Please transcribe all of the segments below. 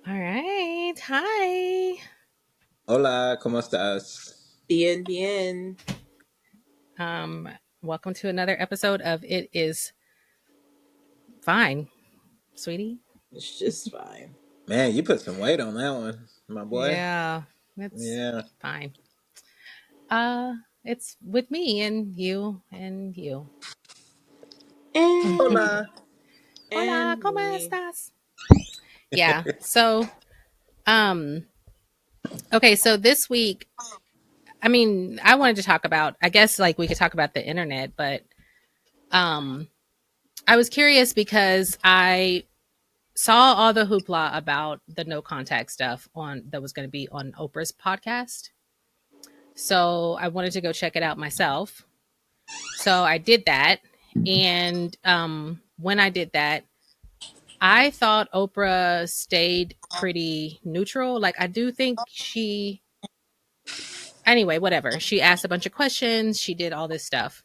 All right. Hi. Hola, ¿cómo estás? Bien, bien. Um, Welcome to another episode of It Is Fine, sweetie. It's just fine. Man, you put some weight on that one, my boy. Yeah, it's Yeah. fine. Uh, it's with me and you and you. And Hola. Hola, and ¿cómo me. estás? Yeah. Um, okay, so this week, I wanted to talk about, I guess like we could talk about the internet, but um I was curious because I saw all the hoopla about the no contact stuff on that was going to be on Oprah's podcast. So I wanted to go check it out myself. So I did that. And when I did that, I thought Oprah stayed pretty neutral. Like, I do think anyway, whatever. She asked a bunch of questions. She did all this stuff.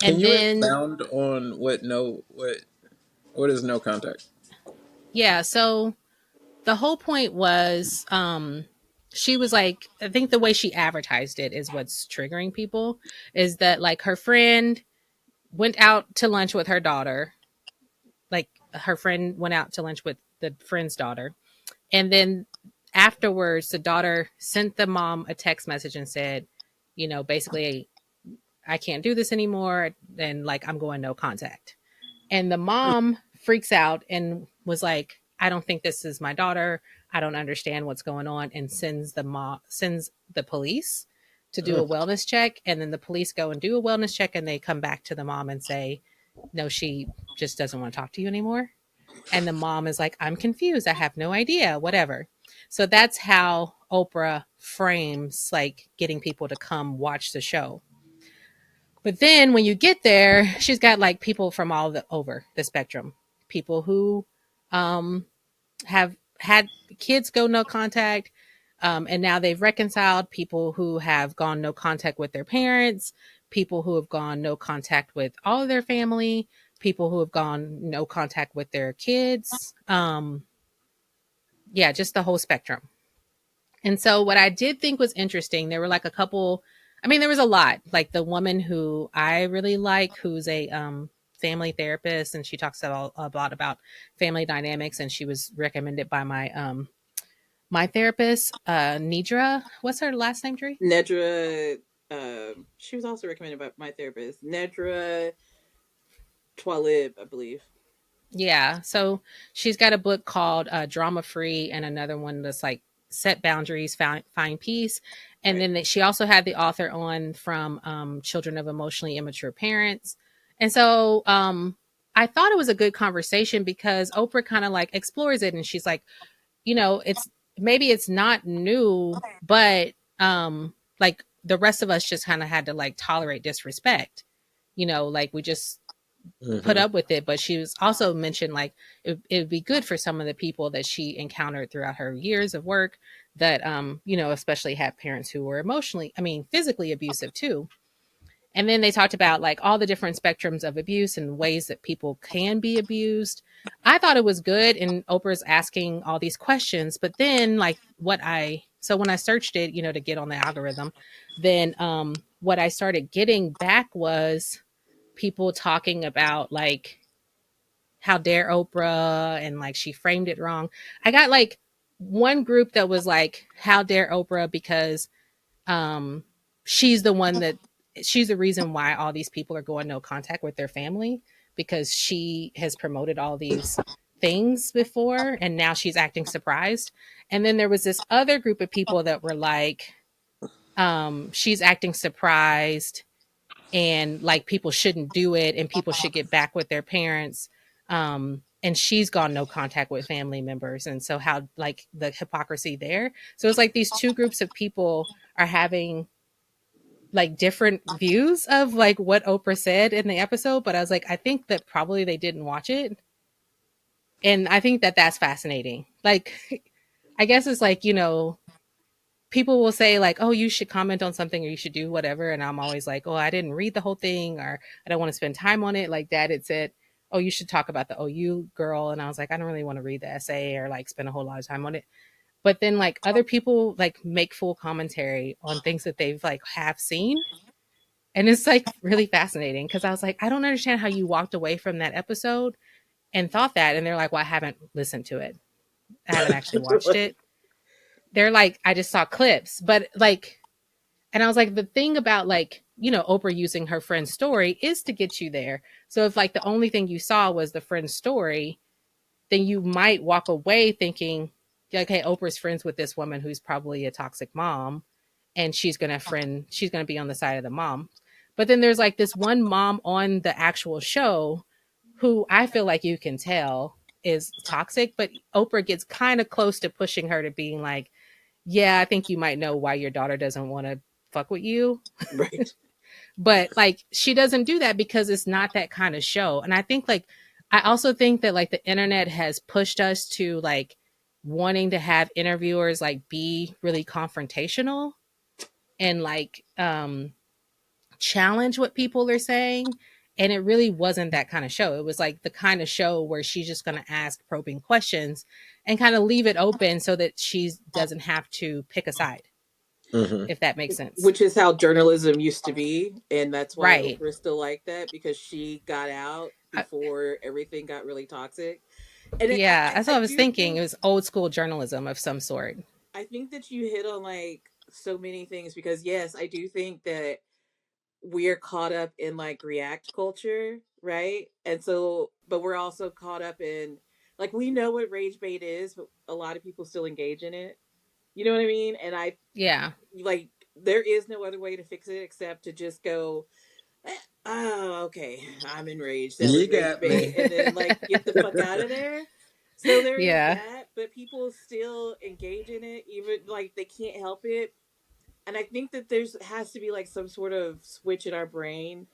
Can And you then, expound on what is no contact? yeah. So the whole point was she was like, I think the way she advertised it is what's triggering people, is that like her friend went out to lunch with her daughter. Like her friend went out to lunch with the friend's daughter, and then afterwards the daughter sent the mom a text message and said, basically, I can't do this anymore, and like I'm going no contact. And the mom freaks out and was like, I don't think this is my daughter. I don't understand what's going on, and sends the police to do a Mm. wellness check. And then the police go and do a wellness check, and they come back to the mom and say, no, she just doesn't want to talk to you anymore. And the mom is like, I'm confused. I have no idea, whatever. So that's how Oprah frames like getting people to come watch the show. But then when you get there, she's got like people from over the spectrum. People who um, have had kids go no contact, and now they've reconciled. People who have gone no contact with their parents. People who have gone no contact with all of their family. People who have gone no contact with their kids. Yeah, just the whole spectrum. And so what I did think was interesting, there were like a couple, there was a lot. Like the woman who I really like, who's a family therapist, and she talks a lot about family dynamics, and she was recommended by my therapist, Nidra. What's her last name, Dree? Nedra. She was also recommended by my therapist, Nedra Twalib, I believe. Yeah. So she's got a book called Drama Free, and another one that's like Set Boundaries, Find Peace. And Right. then she also had the author on from Children of Emotionally Immature Parents. And so I thought it was a good conversation because Oprah kind of like explores it, and she's like, it's maybe it's not new, but like the rest of us just kind of had to like tolerate disrespect. Like we just put Hmm. up with it. But she was also mentioned like it would be good for some of the people that she encountered throughout her years of work that especially had parents who were physically abusive too. And then they talked about like all the different spectrums of abuse and ways that people can be abused. I thought it was good, and Oprah's asking all these questions. But then like so when I searched it, to get on the algorithm, then what I started getting back was people talking about like how dare Oprah, and like she framed it wrong. I got like one group that was like, how dare Oprah, because um she's the one that she's the reason why all these people are going no contact with their family, because she has promoted all these things before and now she's acting surprised. And then there was this other group of people that were like, she's acting surprised, and like people shouldn't do it, and people should get back with their parents. And she's gone no contact with family members, and so how like the hypocrisy there. So it's like these two groups of people are having like different views of like what Oprah said in the episode. But I was like, I think that probably they didn't watch it, and I think that that's fascinating. Like I guess it's like, people will say like, oh, you should comment on something or you should do whatever, and I'm always like, oh, I didn't read the whole thing, or I don't want to spend time on it. Like Dad had said, "Oh, you should talk about the OU girl," and I was like, I don't really want to read the essay or like spend a whole lot of time on it. But then like other people like make full commentary on things that they've like have seen, and it's like really fascinating because I was like, I don't understand how you walked away from that episode and thought that, and they're like, well, I haven't listened to it, I haven't actually watched it. They're like, I just saw clips, but like, and I was like, the thing about like, Oprah using her friend's story is to get you there. So if like the only thing you saw was the friend's story, then you might walk away thinking, okay, Oprah's friends with this woman who's probably a toxic mom, and she's gonna be on the side of the mom. But then there's like this one mom on the actual show who I feel like you can tell is toxic, but Oprah gets kind of close to pushing her to being like, yeah, I think you might know why your daughter doesn't want to fuck with you. Right. But like she doesn't do that because it's not that kind of show. And I think like I also think that like the internet has pushed us to like wanting to have interviewers like be really confrontational and like challenge what people are saying. And it really wasn't that kind of show. It was like the kind of show where she's just going to ask probing questions and kind of leave it open so that she doesn't have to pick a side, Hmm. if that makes sense. Which is how journalism used to be, and that's why Right. Oprah's still like that, because she got out I, before everything got really toxic. And yeah, that's I what I was do thinking. It think, was old school journalism of some sort. I think that you hit on like so many things, because yes, I do think that we're caught up in like react culture, right? And so, but we're also caught up in, like, we know what rage bait is, but a lot of people still engage in it. You know what I mean? And I, Yeah. like, there is no other way to fix it except to just go, oh, okay, I'm enraged. That You was rage got bait, me. and then like get the fuck out of there. So there is Yeah. that, but people still engage in it, even like they can't help it. And I think that there's has to be like some sort of switch in our brain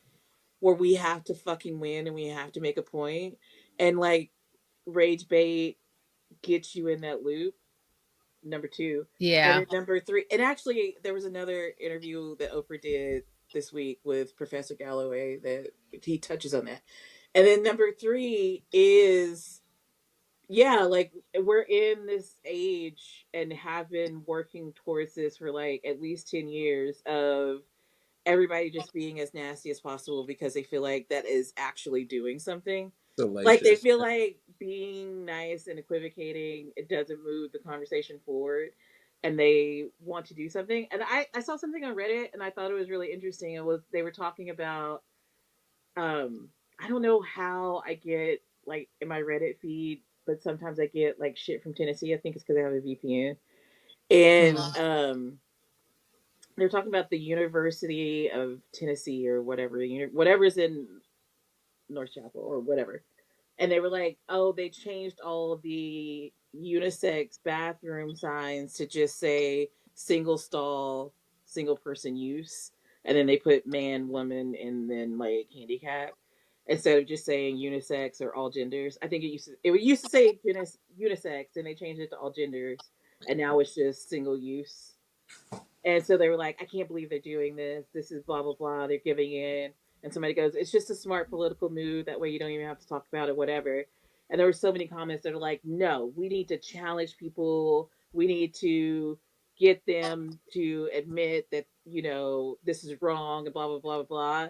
where we have to fucking win and we have to make a point. And like rage bait gets you in that loop. Number two. And Yeah. then number three, and actually there was another interview that Oprah did this week with Professor Galloway that he touches on that. And then number three is, yeah, like we're in this age and have been working towards this for like at least 10 years of everybody just being as nasty as possible because they feel like that is actually doing something. Like they Salacious. feel like being nice and equivocating, it doesn't move the conversation forward, and they want to do something. And I saw something on Reddit and I thought it was really interesting. It was, they were talking about, um I don't know how I get like in my Reddit feed, but sometimes I get like shit from Tennessee. I think it's because I have a VPN. And Mm. they're talking about the University of Tennessee or whatever, whatever's in North Chapel or whatever. And they were like, oh, they changed all of the unisex bathroom signs to just say single stall, single person use. And then they put man, woman, and then like handicap instead of just saying unisex or all genders. I think it used to say unisex, and they changed it to all genders, and now it's just single use. And so they were like, I can't believe they're doing this. This is blah, blah, blah. They're giving in. And somebody goes, it's just a smart political move. That way you don't even have to talk about it, whatever. And there were so many comments that are like, no, we need to challenge people. We need to get them to admit that, this is wrong and blah, blah, blah, blah, blah.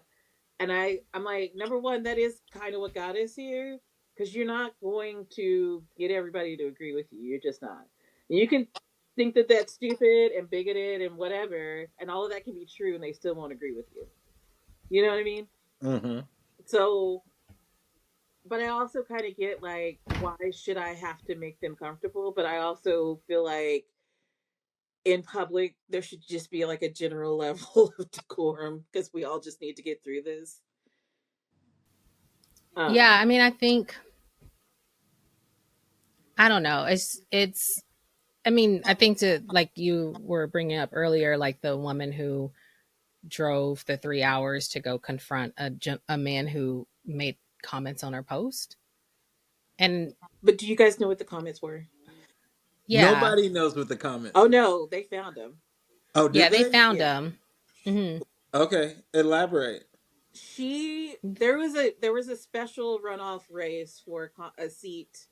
And I'm like, number one, that is kind of what got us here, because you're not going to get everybody to agree with you. You're just not. You can think that that's stupid and bigoted and whatever, and all of that can be true, and they still won't agree with you. You know what I mean? Hmm. So, but I also kind of get like, why should I have to make them comfortable? But I also feel like in public, there should just be like a general level of decorum, because we all just need to get through this. Yeah, Um, I mean, I think I don't know. It's I mean, I think to like you were bringing up earlier, like the woman who drove the 3 hours to go confront a man who made comments on her post. And but do you guys know what the comments were? yeah, Nobody knows what the comments Oh were. no, they found him. Oh, yeah, did they they? found Yeah. him. Hmm. Okay, elaborate. She there was a special runoff race for a seat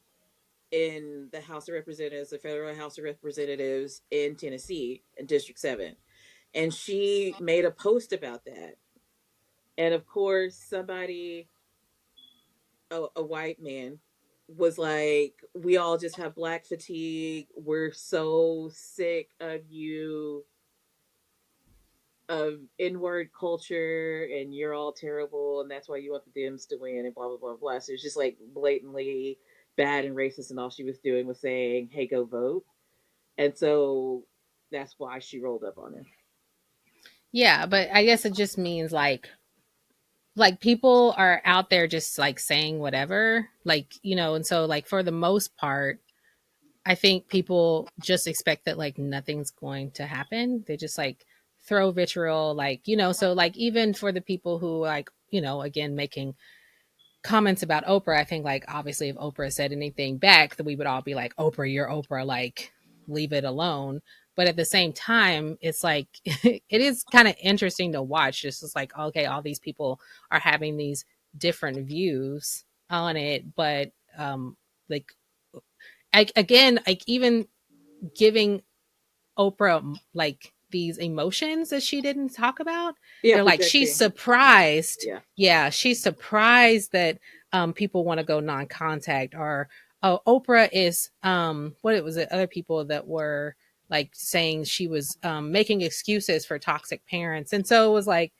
in the House of Representatives, the federal House of Representatives in Tennessee, in District 7. And she made a post about that. And of course, somebody, a white man, was like, we all just have black fatigue. We're so sick of you, of inward culture, and you're all terrible, and that's why you want the Dems to win, and blah, blah, blah, blah. So it's just like blatantly bad and racist, and all she was doing was saying, hey, go vote. And so that's why she rolled up on him. Yeah, but I guess it just means like people are out there just like saying whatever, like, and so like for the most part, I think people just expect that like nothing's going to happen. They just like throw vitriol, like, so like even for the people who like, again, making comments about Oprah, I think like obviously if Oprah said anything back, then we would all be like, Oprah, you're Oprah, like leave it alone. But at the same time, it's like it is kind of interesting to watch. Just it's like, okay, all these people are having these different views on it, but like again, like even giving Oprah like these emotions that she didn't talk about. Yeah, They're like, she's projecting. surprised. Yeah. Yeah, she's surprised that people want to go non-contact. Or oh, Oprah is what it was it other people that were like saying she was making excuses for toxic parents. And so it was like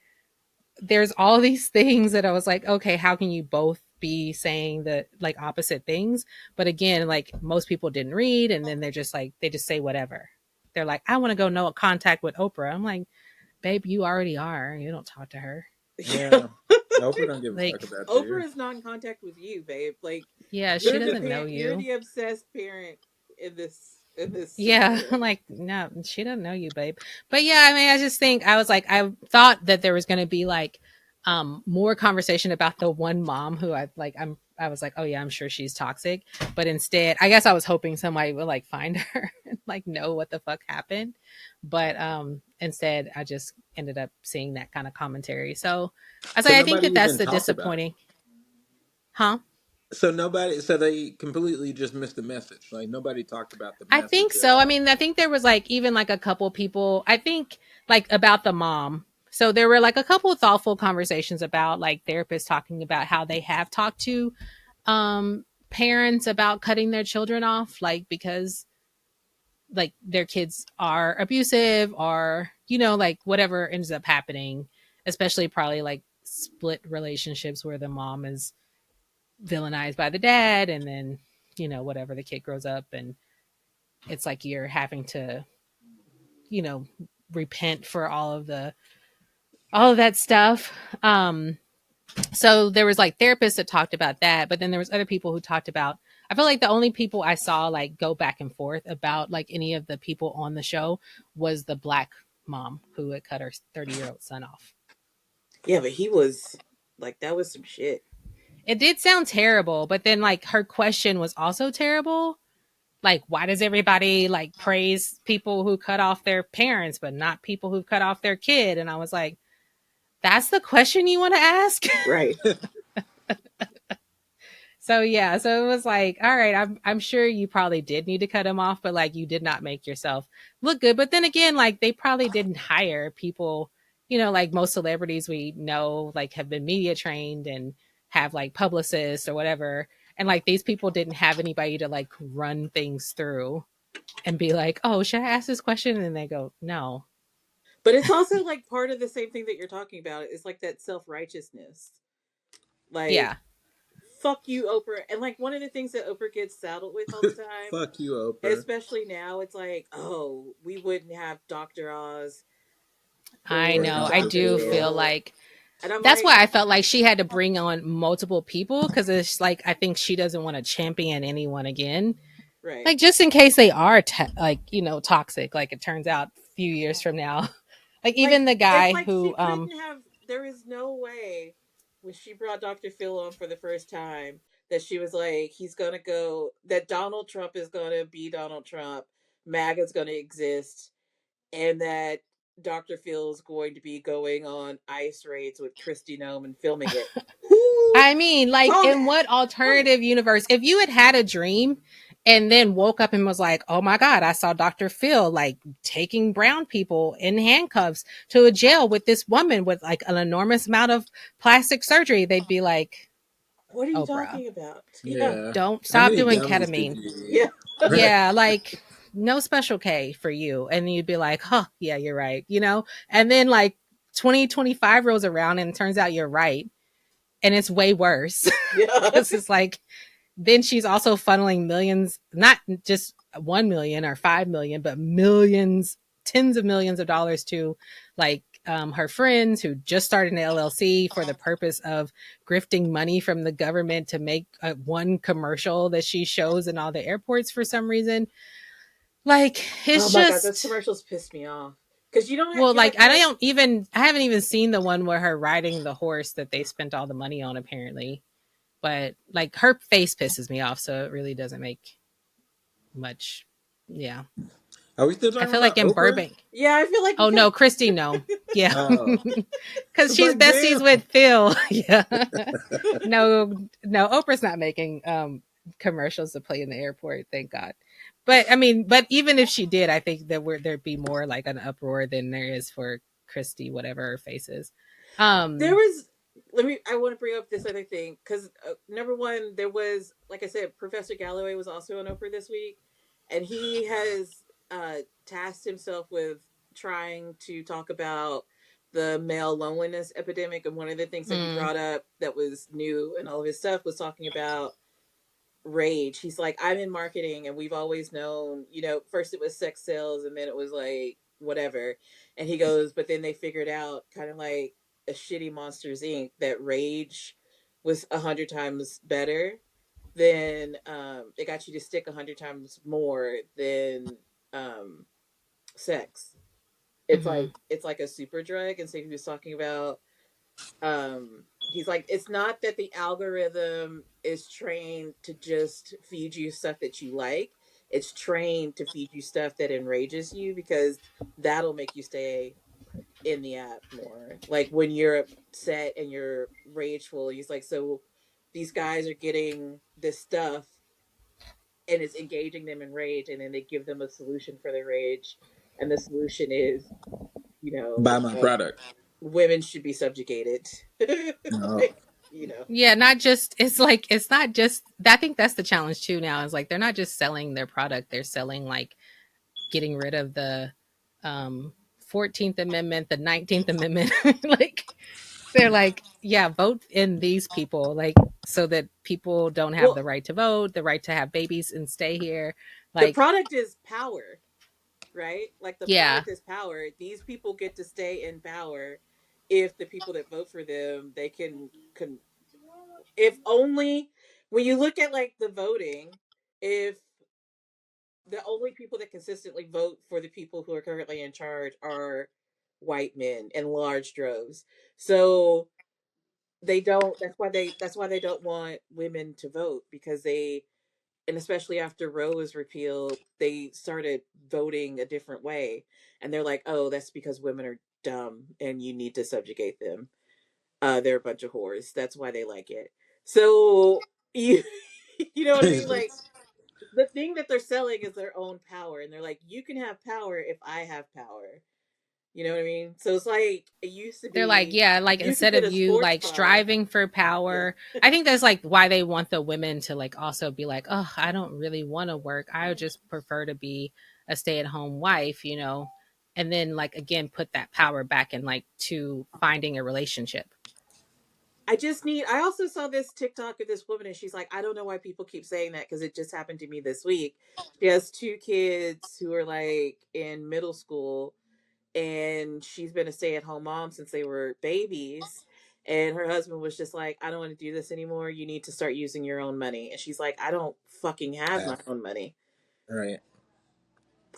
there's all these things that I was like, okay, how can you both be saying the like opposite things? But again, like most people didn't read, and then they're just like they just say whatever. They're like, I want to go no contact with Oprah. I'm like, babe, you already are. You don't talk to her. Yeah. Yeah. Oprah don't give a fuck Like, about you. Oprah is not in contact with you, babe. Like, yeah, she you're the doesn't know you're you. the obsessed parent in this Yeah, scenario. I'm like, no, she doesn't know you, babe. But yeah, I mean, I just think I was like, I thought that there was going to be like more conversation about the one mom who I was like, oh yeah, I'm sure she's toxic. But instead, I guess I was hoping somebody would like find her and like know what the fuck happened. But instead, I just ended up seeing that kind of commentary. So I was So like, I think nobody that that's even the talked about it. disappointing, huh? So they completely just missed the message. Like nobody talked about the I think message at so. I all. mean, I think there was like even like a couple people, I think like about the mom. So there were like a couple of thoughtful conversations about like therapists talking about how they have talked to parents about cutting their children off, like because like their kids are abusive or, like whatever ends up happening, especially probably like split relationships where the mom is villainized by the dad and then, whatever the kid grows up and it's like you're having to you know repent for all of that stuff. So there was like therapists that talked about that, but then there was other people who talked about, I feel like the only people I saw like go back and forth about like any of the people on the show was the black mom who had cut her 30-year-old son off. Yeah, but he was like, that was some shit. It did sound terrible, but then like her question was also terrible. Like, why does everybody like praise people who cut off their parents but not people who cut off their kid? And I was like, that's the question you want to ask? Right. So yeah, so it was like, all right, I'm sure you probably did need to cut him off, but like you did not make yourself look good. But then again, like they probably didn't hire people, like most celebrities we know like have been media trained and have like publicists or whatever. And like these people didn't have anybody to like run things through and be like, oh, should I ask this question? And they go, no. But it's also like part of the same thing that you're talking about. It's like that self righteousness. Like, Yeah. fuck you, Oprah. And like one of the things that Oprah gets saddled with all the time, Fuck you, Oprah. especially now, it's like, oh, we wouldn't have Dr. Oz I for know. Without I Dr. do Phil. feel Phil. like And I'm that's like, why I felt like she had to bring on multiple people because it's like I think she doesn't want to champion anyone again. right. Like just in case they are like toxic, like it turns out a few years from now. Like Like, even the it's guy like she who couldn't have, there is no way when she brought Dr. Phil on for the first time that she was like, he's going to go, that Donald Trump is going to be Donald Trump, MAGA's going to exist, and that Dr. Phil's going to be going on ice raids with Christy Nome and filming it. Who I mean, like, saw in that? what What? alternative universe, if you had had a dream and then woke up and was like, oh my God, I saw Dr. Phil like taking brown people in handcuffs to a jail with this woman with like an enormous amount of plastic surgery, they'd be like, What are you Oprah, talking about? Yeah. Yeah. don't How stop many doing gummies did ketamine. you eat? Yeah. Right. Yeah, like no special K for you. And you'd be like, huh, yeah, you're right, you know? And then like 2025 rolls around and it turns out you're right. And it's way worse Yeah. because it's like, then she's also funneling millions, not just 1 million or 5 million, but millions, tens of millions of dollars to like her friends who just started an LLC for the purpose of grifting money from the government to make one commercial that she shows in all the airports for some reason. Like, Oh it's my god, those just, commercials piss me off. Because you don't have, well, you're like, like, what? I haven't even seen the one where her riding the horse that they spent all the money on, apparently. But like, her face pisses me off. So it really doesn't make much. Yeah. Are we still I talking feel like about in Oprah? Burbank. Yeah, I feel like Oh because no, Christy, no. Yeah. Oh, Cause it's she's like besties damn. with Phil. Yeah. No, no, Oprah's not making commercials to play in the airport, thank God. But I mean, but even if she did, I think that there'd be more like an uproar than there is for Christy, whatever her face is. there Um, was, let me, I want to bring up this other thing. Because number one, there was, like I said, Professor Galloway was also on Oprah this week. And he has tasked himself with trying to talk about the male loneliness epidemic. And one of the things that he mm, brought up that was new and all of his stuff was talking about rage. He's like, I'm in marketing and we've always known, first it was sex sales and then it was like whatever. And he goes, but then they figured out kind of like a shitty Monsters Inc. that rage was 100 times better than it got you to stick 100 times more than um sex. mm-hmm, It's like a super drug. And so he was talking about he's like, it's not that the algorithm is trained to just feed you stuff that you like, it's trained to feed you stuff that enrages you, because that'll make you stay in the app more. Like when you're upset and you're rageful, he's like, so these guys are getting this stuff and it's engaging them in rage, and then they give them a solution for their rage, and the solution is, you know Buy my uh, product. women should be subjugated. No. Like, yeah, not just, it's like, it's not just, I think that's the challenge too now, is like they're not just selling their product, they're selling like getting rid of the um 14th Amendment, the 19th Amendment. Like, they're like, yeah, vote in these people, like, so that people don't have well, the right to vote, the right to have babies and stay here. the Like, product is power, right? Like the yeah, product is power. These people get to stay in power if the people that vote for them, they can if only, when you look at like the voting, if the only people that consistently vote for the people who are currently in charge are white men in large droves. So they don't, that's why they don't want women to vote, because they, and especially after Roe was repealed, they started voting a different way. And they're like, oh, that's because women are dumb and you need to subjugate them. They're a bunch of whores. That's why they like it. So you, you know what I mean? Like, the thing that they're selling is their own power. And they're like, you can have power if I have power. You know what I mean? So it's like, it used to they're like, be yeah, like you could instead get of a you sports like car. striving for Yeah. power, I think that's like why they want the women to like also be like, oh, I don't really want to work, I would just prefer to be a stay-at-home wife, you know. And then like again put that power back in like to finding a relationship. I also saw this TikTok of this woman, and she's like, I don't know why people keep saying that, because it just happened to me this week. She has two kids who are like in middle school, and she's been a stay at home mom since they were babies. And her husband was just like, I don't want to do this anymore. You need to start using your own money. And she's like, I don't fucking have my Half. own money. Right.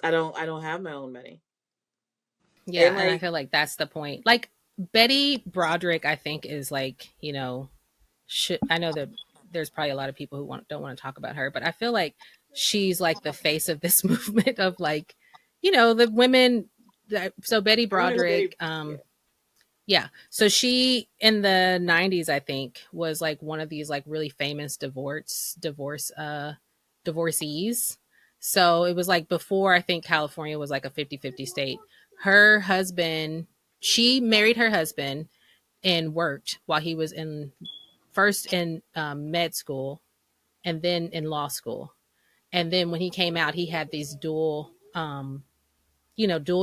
I don't have my own money. Yeah, And and I like, feel like that's the point. Like Betty Broderick, I think is like, you know, should, I know that there's probably a lot of people who don't want to talk about her, but I feel like she's like the face of this movement of like, you know, the women So Betty I don't know who Broderick, Betty. Yeah. yeah. So she in the 90s, I think, was like one of these like really famous divorcees. So it was like before I think California was like a 50-50 state. Her husband, she married her husband and worked while he was in first in med school and then in law school. And then when he came out, he had these dual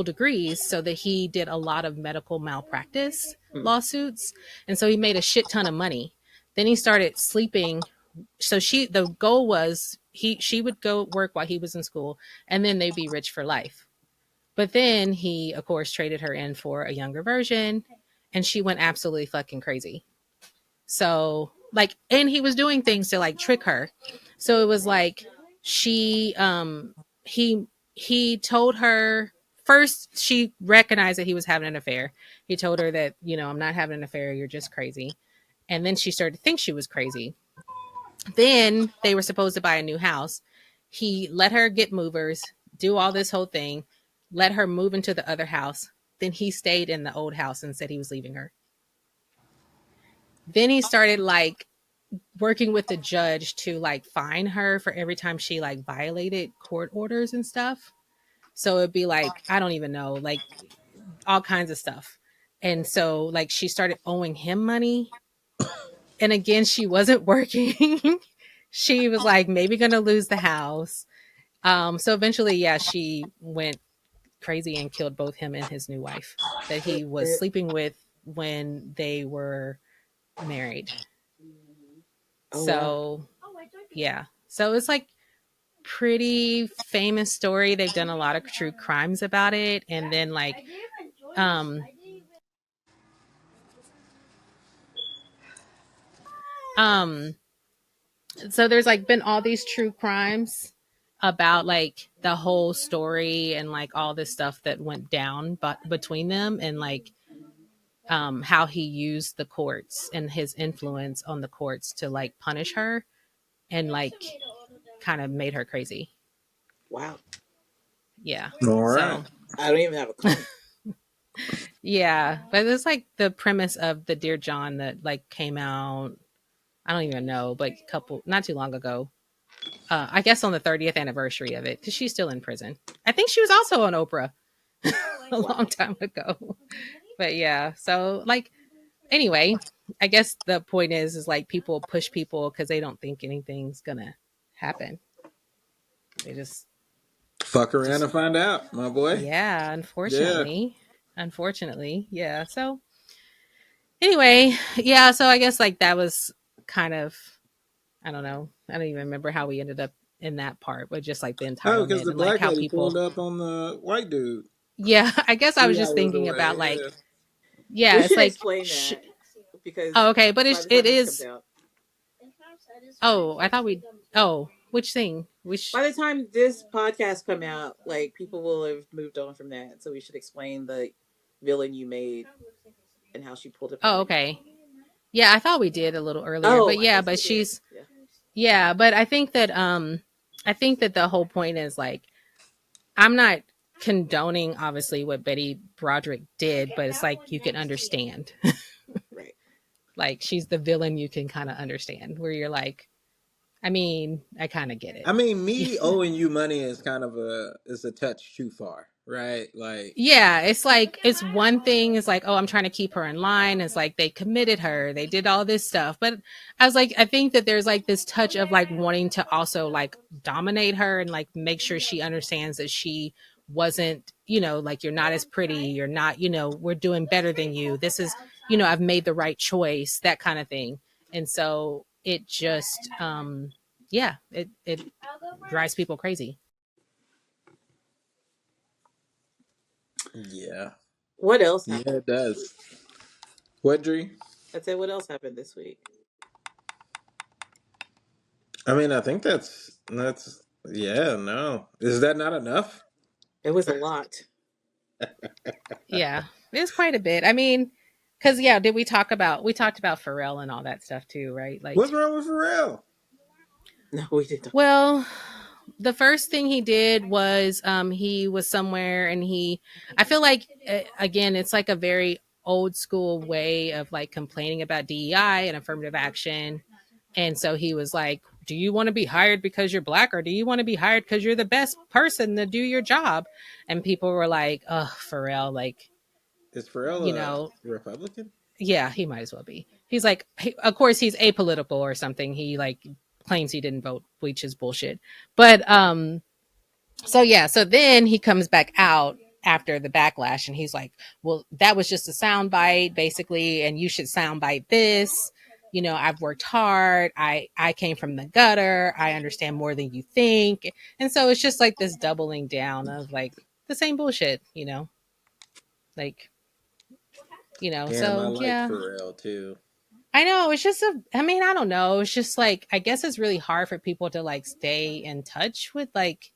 degrees, so that he did a lot of medical malpractice Hmm. lawsuits. And so he made a shit ton of money. Then he started sleeping. So the goal was she would go work while he was in school, and then they'd be rich for life. But then he, of course, traded her in for a younger version, and she went absolutely fucking crazy. So, like, and he was doing things to like trick her. So it was like she, he, he told her first, she recognized that he was having an affair. He told her that, I'm not having an affair, you're just crazy. And then she started to think she was crazy. Then they were supposed to buy a new house. He let her get movers, do all this whole thing, let her move into the other house. Then he stayed in the old house and said he was leaving her. Then he started like working with the judge to like fine her for every time she like violated court orders and stuff. So it'd be like, I don't even know, like all kinds of stuff. And so like she started owing him money. And again, she wasn't working. She was like maybe gonna lose the house. So eventually, yeah, she went crazy and killed both him and his new wife that he was It, sleeping with when they were married. oh wow. So yeah. So it's like pretty famous story. They've done a lot of true crimes about it. And then like um um so there's like been all these true crimes about like the whole story and like all this stuff that went down but between them, and like how he used the courts and his influence on the courts to like punish her and like kind of made her crazy. Wow. Yeah. All right. So I don't even have a comment. yeah, but it's like the premise of the Dear John that like came out. I don't even know, but couple not too long ago. I guess on the 30th anniversary of it, because she's still in prison. I think she was also on Oprah a long Wow. time ago. But yeah, so like anyway, I guess the point is like people push people because they don't think anything's gonna happen. They Fuck around just and find out, my boy. yeah, Yeah. unfortunately, yeah. So anyway, yeah, so I guess like that was kind of, I don't know. I don't even remember how we ended up in that part, but just like the Oh, because entitlement the and like black how lady people, pulled up on the white dude yeah, I guess I was 3 just hours thinking away. about like, Yeah. yeah, We it's should like, explain that oh, because okay, but by the it time this comes is, out, oh, I thought oh, which thing? Which, by the time this podcast come out, like people will have moved on from that. So we should explain the villain you made and how she pulled up on oh, you. okay. Yeah, I thought we did a little earlier, Oh, but I yeah, guess but we did. she's, Yeah. yeah, but I think that the whole point is like, I'm not condoning obviously what Betty Broderick did, but it's like you can understand. Right. Like she's the villain you can kind of understand where you're like, I mean, I kind of get I mean, me it. owing you money is kind of is a touch too far, right? Like, Yeah, it's like it's one thing. It's like, oh, I'm trying to keep her in line. It's like they committed her. They did all this stuff. But I was like, I think that there's like this touch of like wanting to also like dominate her and like make sure she understands that she wasn't, like you're not as pretty. You're not, we're doing better than you. This is, I've made the right choice, that kind of thing. And so it just yeah, it drives people crazy. yeah, What else yeah, happened it this does. week? What, Dree? I said, what else happened this week? I mean, I think that's yeah. No, is that not enough? It was a lot. Yeah, it's quite a bit. I mean, because yeah, did we talked about Pharrell and all that stuff too, right? Like, What's wrong with Pharrell? No, we didn't talk about well, the first thing he did was he was somewhere and he I feel like again it's like a very old school way of like complaining about DEI and affirmative action. And so he was like, do you want to be hired because you're black or do you want to be hired because you're the best person to do your job? And people were like, oh, Pharrell, like, Is Pharrell you a know, Republican? yeah, he might as well be. He's like, of course, he's apolitical or something. He like claims he didn't vote, which is bullshit. But so yeah, so then he comes back out after the backlash and he's like, well, that was just a sound bite basically, and you should sound bite this. You know, I've worked hard. I came from the gutter. I understand more than you think. And so it's just like this doubling down of like the same bullshit, like, Damn, I so like yeah. Pharrell too. I know it's just I mean, I don't know. It's just like I guess it's really hard for people to like stay in touch with like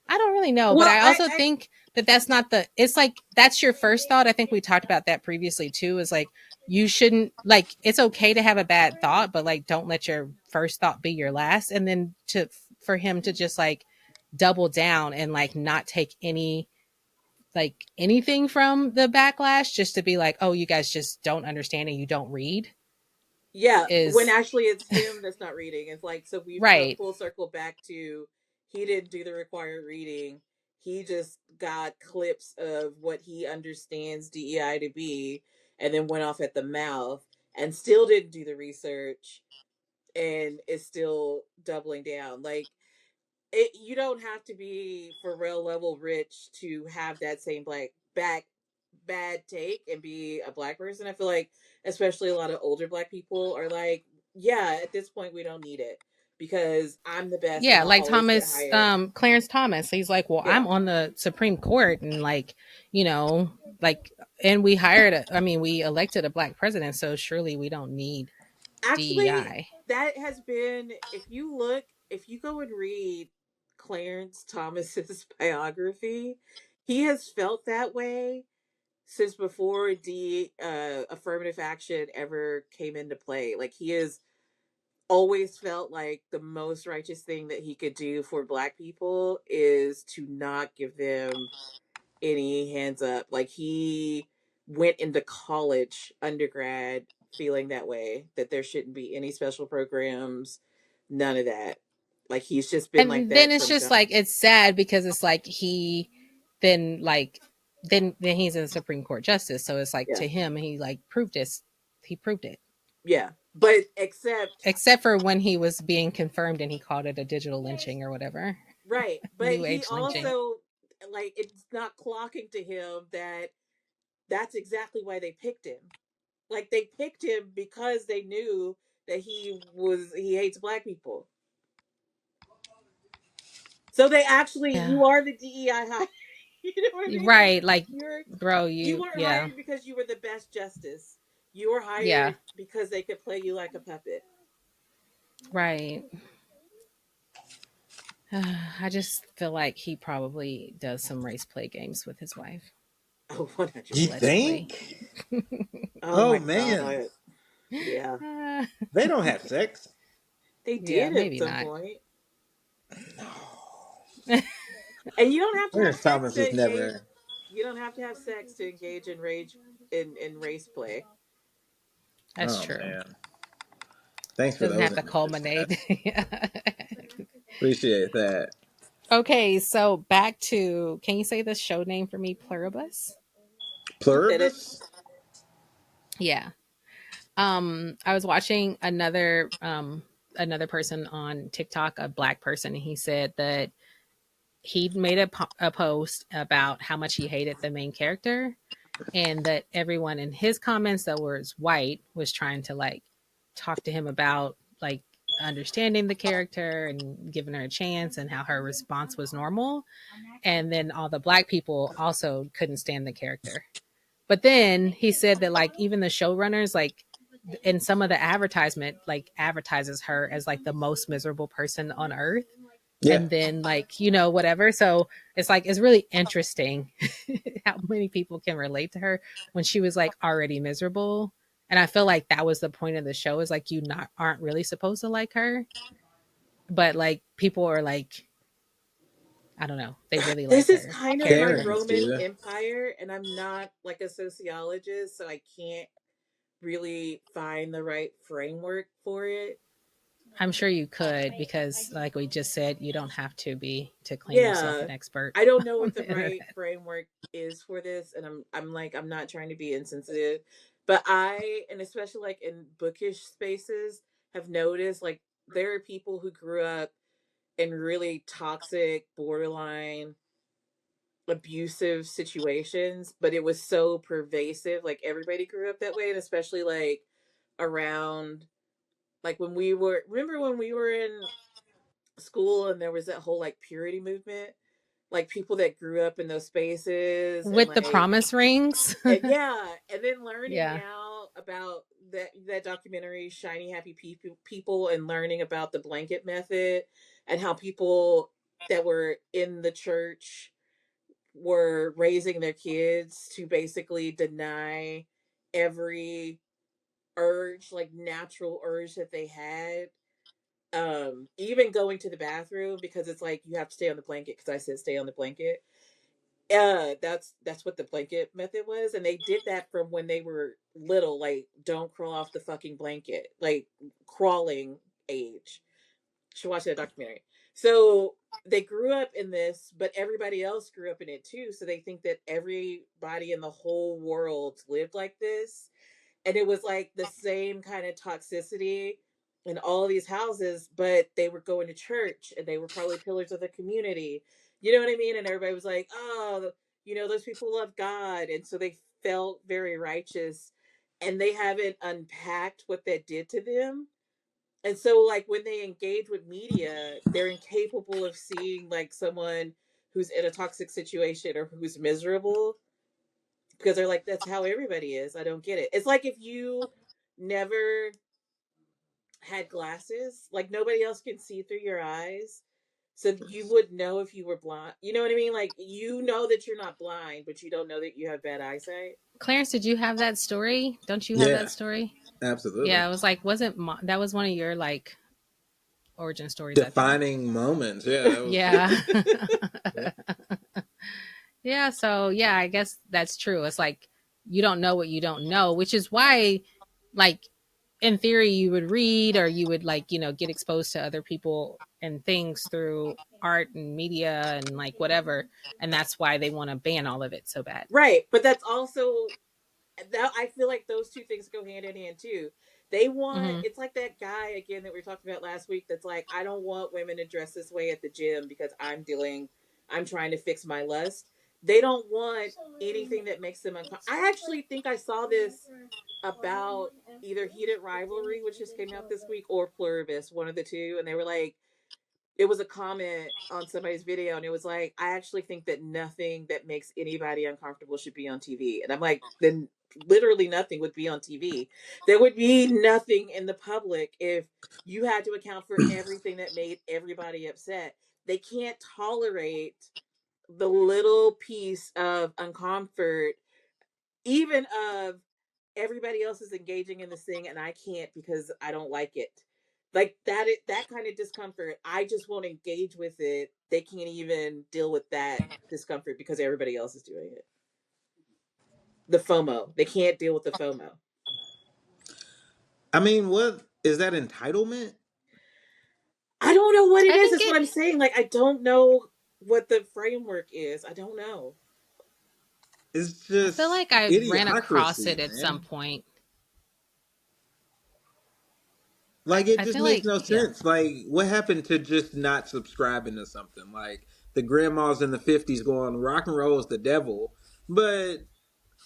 I don't really know, but Well, I also I think that that's not the it's like that's your first thought. I think we talked about that previously too is like you shouldn't like it's okay to have a bad thought, but like don't let your first thought be your last and then to for him to just like double down and like not take any like anything from the backlash just to be like, "Oh, you guys just don't understand and you don't read." Yeah, when Is actually it's him that's not reading. It's like, so we've come right. full circle back to he didn't do the required reading. He just got clips of what he understands DEI to be and then went off at the mouth and still didn't do the research and is still doubling down. Like, you don't have to be Pharrell level rich to have that same like bad take and be a black person. I feel like especially a lot of older black people are like, yeah, at this point we don't need it because I'm the best and Yeah, I'll like always get Thomas, hired. Clarence Thomas. He's like, well, Yeah. I'm on the Supreme Court, and like, you know, like, and we hired, I mean, we elected a black president, so surely we don't need Actually, DEI. that has been, if you go and read Clarence Thomas's biography, he has felt that way since before the affirmative action ever came into play. Like, he has always felt like the most righteous thing that he could do for black people is to not give them any hands up. Like, he went into college, undergrad, feeling that way, that there shouldn't be any special programs, none of that. Like, he's just been like And then that it's from just jump. like it's sad because it's like he then like then he's a Supreme Court justice, so it's like Yeah. to him he like proved this, he proved it. Yeah. But except, Except for when he was being confirmed and he called it a digital lynching or whatever, right. But new he age lynching. also, like, it's not clocking to him that that's exactly why they picked him. Like, they picked him because they knew that he hates black people. So they actually, Yeah. you are the DEI hire. You know what I mean? Like, Right. Like, bro, you you, weren't yeah. hired because you were the best justice. You were Yeah. hired because they could play you like a puppet. Right. I just feel like he probably does some race play games with his wife, Oh, 100%. You allegedly. think? Oh Oh my man, God. Yeah. uh, they don't have sex. They yeah, did at maybe some not. point. No, And you don't have to have Clarence sex Thomas to was engage. never. You don't have to have sex to engage in rage in race play. That's Oh true. man, thanks for Doesn't those have to answers, culminate. Steph. Appreciate that. Okay, so back to can you say the show name for me, Pluribus? You did it. Pluribus. Yeah. I was watching another person on TikTok, a black person, and he said that he made a post about how much he hated the main character and that everyone in his comments that was white was trying to like talk to him about like understanding the character and giving her a chance and how her response was normal, and then all the black people also couldn't stand the character. But then he said that like even the showrunners like in some of the advertisement like advertises her as like the most miserable person on earth, Yeah. and then like whatever. So it's like it's really interesting how many people can relate to her when she was like already miserable. And I feel like that was the point of the show is like you not aren't really supposed to like her, but like people are like I don't know. They really This like is her kind of like character. Parents Roman do. Empire, and I'm not like a sociologist, so I can't really find the right framework for it. I'm sure you could because, like we just said, you don't have to be to claim yourself Yeah, an expert I don't know on what the the right internet. framework is for this, and I'm like I'm not trying to be insensitive, but I, and especially like in bookish spaces, have noticed like there are people who grew up in really toxic, borderline abusive situations, but it was so pervasive. Like everybody grew up that way, and especially like around like when we were, remember when we were in school and there was that whole like purity movement, like people that grew up in those spaces and With the like, promise rings. and yeah, and then learning Yeah. now about that documentary Shiny Happy People, and learning about the blanket method and how people that were in the church were raising their kids to basically deny every urge, like natural urge that they had, even going to the bathroom, because it's like you have to stay on the blanket because I said stay on the blanket. That's what the blanket method was, and they did that from when they were little, like don't crawl off the fucking blanket, like crawling age. You should watch that documentary. So they grew up in this, but everybody else grew up in it too, so they think that everybody in the whole world lived like this, and it was like the same kind of toxicity in all these houses, but they were going to church and they were probably pillars of the community. You know what I mean? And everybody was like, oh, those people love God. And so they felt very righteous, and they haven't unpacked what that did to them. And so, like, when they engage with media, they're incapable of seeing like someone who's in a toxic situation or who's miserable, because they're like, that's how everybody is. I don't get it. It's like if you never had glasses, like nobody else can see through your eyes. So you would know if you were blind. You know what I mean? Like you know that you're not blind, but you don't know that you have bad eyesight. Clarence, did you have that story? Don't you have that Yeah, story? absolutely. Yeah, it was like, that was one of your like origin stories, I think. Defining moments. Yeah, that was. Yeah. Yeah. Yeah, so yeah, I guess that's true. It's like you don't know what you don't know, which is why, like, in theory, you would read or you would, like, get exposed to other people and things through art and media and like whatever. And that's why they want to ban all of it so bad. Right. But that's also that, I feel like those two things go hand in hand too. They want, Hmm. it's like that guy again that we were talking about last week that's like, I don't want women to dress this way at the gym because I'm trying to fix my lust. They don't want anything that makes them uncomfortable. I actually think I saw this about either Heated Rivalry, which just came out this week, or Pluribus, one of the two, and they were like, it was a comment on somebody's video, and it was like, I actually think that nothing that makes anybody uncomfortable should be on TV. And I'm like, then literally nothing would be on TV. There would be nothing in the public if you had to account for everything that made everybody upset. They can't tolerate the little piece of uncomfort, even of everybody else is engaging in this thing and I can't because I don't like it. Like that kind of discomfort, I just won't engage with it. They can't even deal with that discomfort because everybody else is doing it. The FOMO. They can't deal with the FOMO. I mean, what is that entitlement? I don't know what it I is. think That's what I'm saying. Like I don't know what the framework is. I don't know. It's I feel just like I ran across idiocracy, it at some man. point. Like it I just feel makes like, no yeah. sense. Like what happened to just not subscribing to something? Like the grandmas in the 50s going rock and roll is the devil, but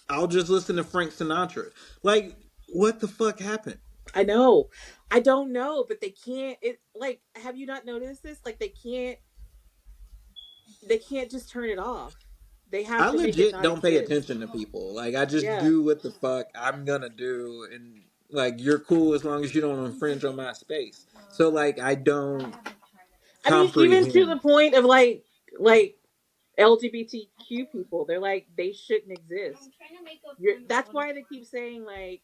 I'll just listen to Frank Sinatra. Like what the fuck happened? I know. I don't know, but they can't, it like, have you not noticed this? Like they can't just turn it off. They have I to make it legit not don't pay exist. attention to people. Like I just Yeah. do what the fuck I'm gonna do, and like you're cool as long as you don't infringe on my space. So like I don't I mean, even to the comprehend. point of like LGBTQ people, they're like they shouldn't exist. That's why they keep saying like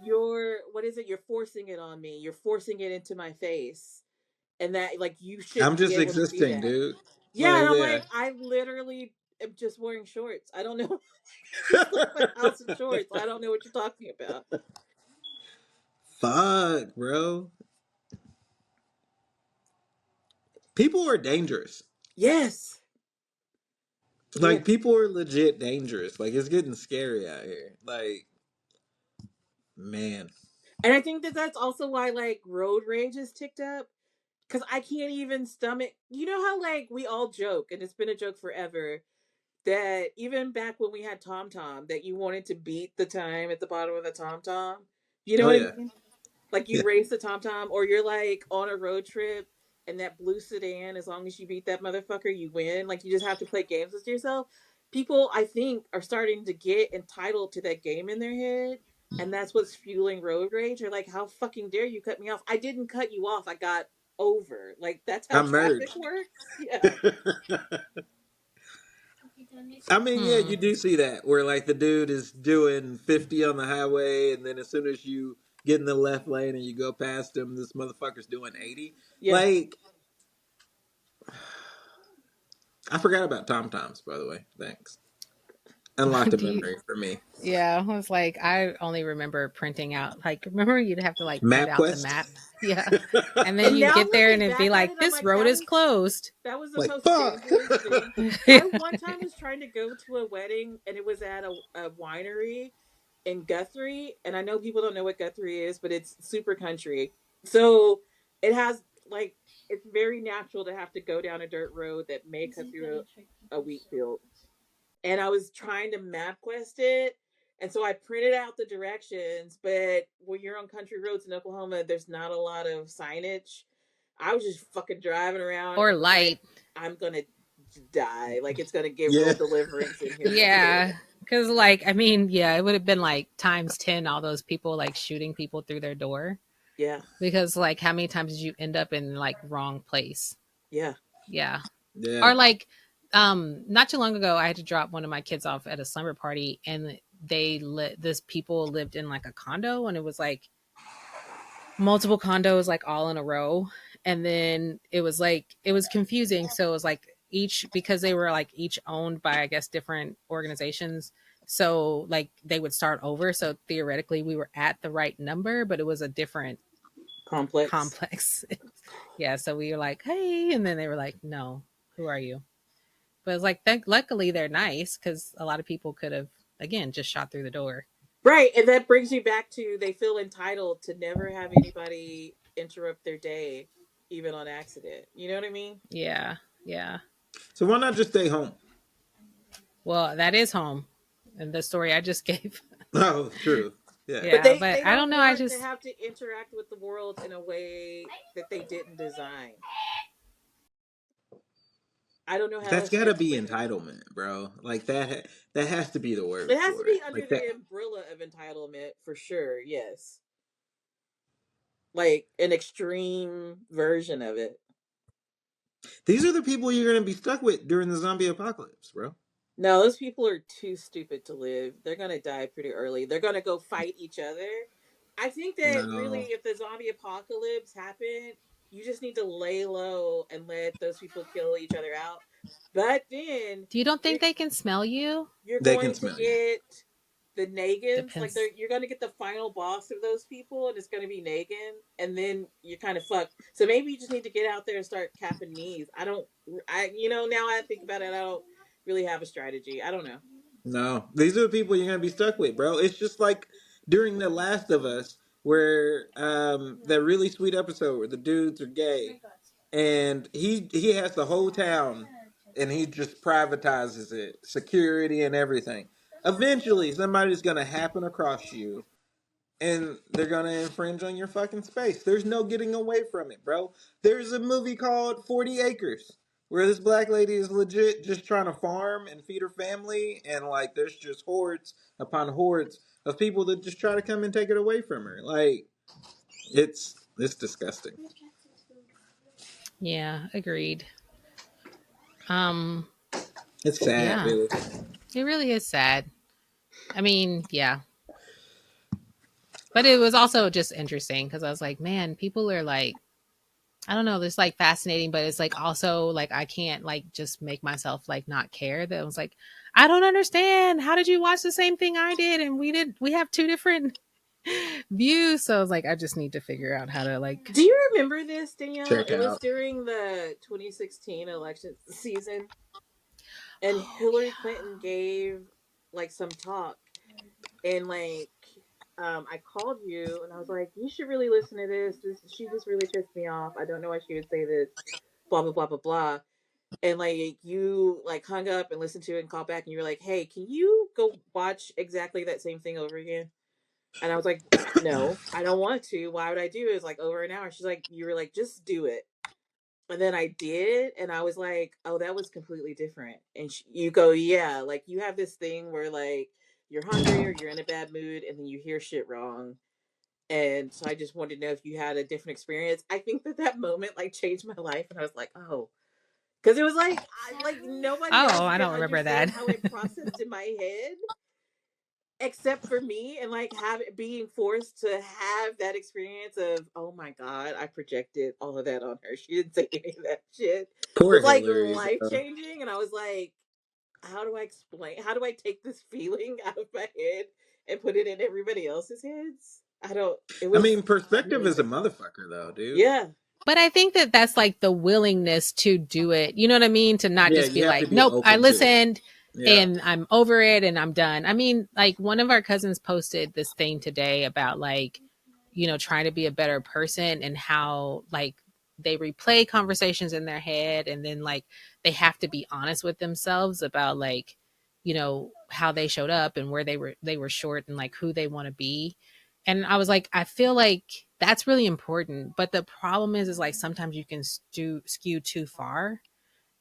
you're what is it? You're forcing it on me. You're forcing it into my face, and that like you I'm shouldn't be just able to do existing, that. dude. Yeah, and Like, I'm yeah. like, I literally am just wearing shorts. I don't know. Just left my house in shorts. I don't know what you're talking about. Fuck, bro. People are dangerous. Yes. Like, Yes. people are legit dangerous. Like, it's getting scary out here. Like, man. And I think that that's also why like road rage is ticked up because I can't even stomach. You know how like we all joke, and it's been a joke forever that even back when we had Tom Tom, that you wanted to beat the time at the bottom of the Tom Tom. You know Oh, what I yeah. mean? Like you Yeah. race the Tom Tom, or you're like on a road trip and that blue sedan, as long as you beat that motherfucker, you win. Like you just have to play games with yourself. People, I think, are starting to get entitled to that game in their head. And that's what's fueling road rage. Or like, how fucking dare you cut me off? I didn't cut you off. I got over. Like that's how I traffic merged. works. Yeah. I mean, yeah, Hmm. you do see that where like the dude is doing 50 on the highway, and then as soon as you get in the left lane and you go past him, this motherfucker's doing 80. Yeah. Like, I forgot about Tom Toms, by the way. Thanks. Unlocked a Do you? memory for me. Yeah, I was like, I only remember printing out. Like, remember you'd have to like print out the MapQuest. map. Yeah, and then And you'd now get there and looking it'd be back at like, it, I'm this like, road is closed. that was the Like, most fuck. dangerous thing. Yeah. I one time was trying to go to a wedding and it was at a winery in Guthrie. And I know people don't know what Guthrie is, but it's super country. So it has like, it's very natural to have to go down a dirt road that may cut through a wheat field. And I was trying to map quest it. And so I printed out the directions, but when you're on country roads in Oklahoma, there's not a lot of signage. I was just fucking driving around Or and was like, light. I'm gonna die. Like it's gonna get real Yeah. deliverance in here real quick. Yeah, because like, I mean, yeah, it would have been like times 10. All those people like shooting people through their door Yeah, because like, how many times did you end up in like wrong place? yeah. Yeah, Yeah. or like, not too long ago, I had to drop one of my kids off at a slumber party, and this people lived in like a condo, and it was like multiple condos like all in a row, and then it was confusing, so it was like each, because they were like each owned by I guess different organizations, so like they would start over, so theoretically we were at the right number, but it was a different Complex. complex. Yeah, so we were like, hey, and then they were like, no, who are you? But it's like, luckily they're nice, because a lot of people could have again just shot through the door. Right, and that brings you back to they feel entitled to never have anybody interrupt their day, even on accident. You know what I mean? Yeah, yeah. So why not just stay home? Well, that is home, and the story I just gave. Oh, true. Yeah. But Yeah, they but they I don't don't know. I want to just, have to interact with the world in a way that they didn't design. I don't know how That's else to got to be explain it. entitlement, bro. Like that has to be the It word has to for be it. under Like that. the umbrella of entitlement for sure. Yes, like an extreme version of it. These are the people you're going to be stuck with during the zombie apocalypse, bro. No, those people are too stupid to live. They're gonna die pretty early. They're gonna go fight each other. I think that really, No. if the zombie apocalypse happened, you just need to lay low and let those people kill each other out. But then you don't you're think they can smell you? you're They can going to smell you. get the Nagans. Like Depends. you're going to get the final boss of those people, and it's going to be Negan, and then you're kind of fucked. So maybe you just need to get out there and start capping knees. I don't. now I think about it, I don't really have a strategy. I don't know. No. These are the people you're going to be stuck with, bro. It's just like during The Last of Us where that really sweet episode where the dudes are gay and he has the whole town and he just privatizes it, security and everything. Eventually somebody's going to happen across you and they're gonna infringe on your fucking space. There's no getting away from it, bro. There's a movie called 40 Acres where this black lady is legit just trying to farm and feed her family, and like there's just hordes upon hordes of people that just try to come and take it away from her. Like it's disgusting. Yeah, agreed. Um, It's sad, yeah, really. it really is sad. I mean, yeah, but it was also just interesting because I was like, man, people are like I don't know, it's like fascinating, but it's like also like I can't like just make myself like not care. That was like, I don't understand. How did you watch the same thing I did? And we have two different views. So I was like, I just need to figure out how to like, Do you remember this, Danielle? Check It was out. during the 2016 election season, and oh Hillary yeah. Clinton gave like some talk, and like I called you and I was like, you should really listen to this. This she just really pissed me off. I don't know why she would say this. Blah blah blah blah blah. And like you like hung up and listened to it and called back and you were like, hey, can you go watch exactly that same thing over again? And I was like, no, I don't want to. Why would I do it? It's like over an hour. She's like, you were like, just do it. And then I did, and I was like, "Oh, that was completely different." And you go, "Yeah, like you have this thing where like you're hungry or you're in a bad mood, and then you hear shit wrong." And so I just wanted to know if you had a different experience. I think that that moment like changed my life, and I was like, "Oh," because it was like like nobody Oh, else I could don't remember understand that. how it processed in my head except for me, and like being forced to have that experience of, oh my god, I projected all of that on her, she didn't say any of that shit, Poor was like Hillary, life bro. changing. And I was like, how do I explain, how do I take this feeling out of my head and put it in everybody else's heads? I don't, it I was mean, perspective is a amazing. motherfucker, though, dude. Yeah. But I think that that's like the willingness to do it. You know what I mean? To not Yeah, just be you have to like, be nope, I open to it. listened Yeah. and I'm over it and I'm done. I mean, like one of our cousins posted this thing today about like, trying to be a better person and how like they replay conversations in their head and then like they have to be honest with themselves about like, how they showed up and where they were short and like who they want to be. And I was like, I feel like that's really important. But the problem is like sometimes you can skew too far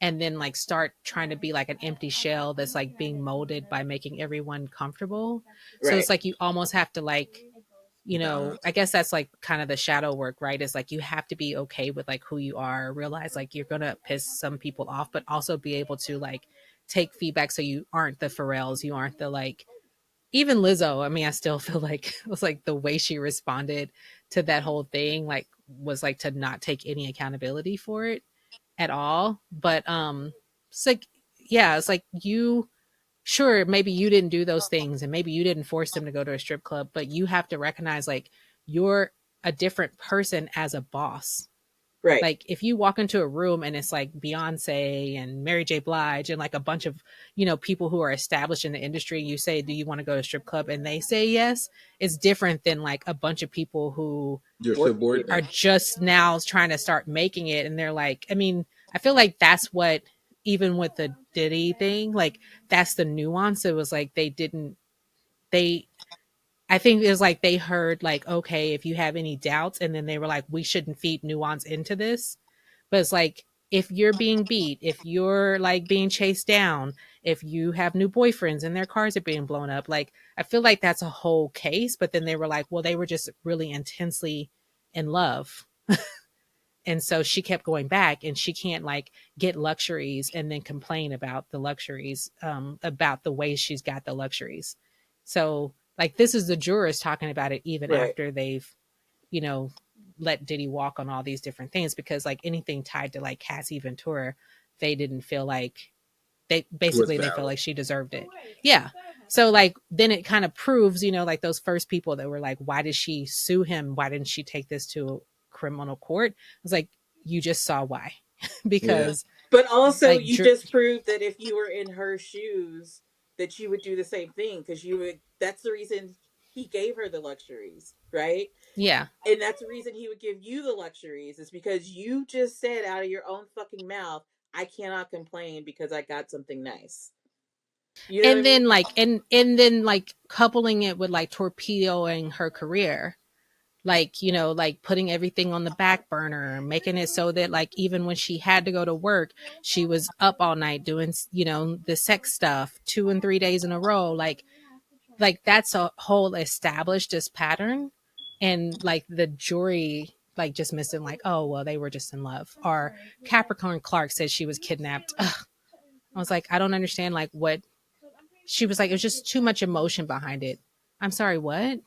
and then like start trying to be like an empty shell that's like being molded by making everyone comfortable. So Right. it's like you almost have to like, I Balance. guess that's like kind of the shadow work, right? It's like you have to be okay with like who you are, realize like you're gonna piss some people off, but also be able to like take feedback so you aren't the Pharrells, you aren't the like even Lizzo, I mean, I still feel like it was like the way she responded to that whole thing, like was like to not take any accountability for it at all. But it's like yeah, it's like you sure maybe you didn't do those things and maybe you didn't force them to go to a strip club, but you have to recognize like you're a different person as a boss. Right. Like if you walk into a room and it's like Beyonce and Mary J. Blige and like a bunch of, people who are established in the industry, you say, do you want to go to a strip club? And they say yes. It's different than like a bunch of people who Your Work with you. are subordinate. just now trying to start making it. And they're like, I mean, I feel like that's what, even with the Diddy thing, like that's the nuance. It was like they I think it was like they heard like, okay, if you have any doubts, and then they were like, we shouldn't feed nuance into this. But it's like if you're being beat, if you're like being chased down, if you have new boyfriends and their cars are being blown up, like I feel like that's a whole case. But then they were like, well, they were just really intensely in love. And so she kept going back and she can't like get luxuries and then complain about the luxuries, about the way she's got the luxuries. So like this is the jurors talking about it even Right. after they've, you know, let Diddy walk on all these different things, because like anything tied to like Cassie Ventura, they didn't feel like Was they felt valid. like she deserved it. Yeah. So like then it kind of proves, like those first people that were like, why did she sue him? Why didn't she take this to criminal court? I was like, you just saw why. Yeah. Because But also, like you just proved that if you were in her shoes, that you would do the same thing because you would. That's the reason he gave her the luxuries, right? yeah. And that's the reason he would give you the luxuries is because you just said out of your own fucking mouth, "I cannot complain because I got something nice." You know what I And mean? then like and then like coupling it with like torpedoing her career, like like putting everything on the back burner, making it so that like even when she had to go to work, she was up all night doing the sex stuff 2 and 3 days in a row, like that's a whole established this pattern. And like the jury like just missed it, like, oh well, they were just in love. Or Capricorn Clark said she was kidnapped. Ugh. I was like, I don't understand like what she was like. It was just too much emotion behind it. I'm sorry, what?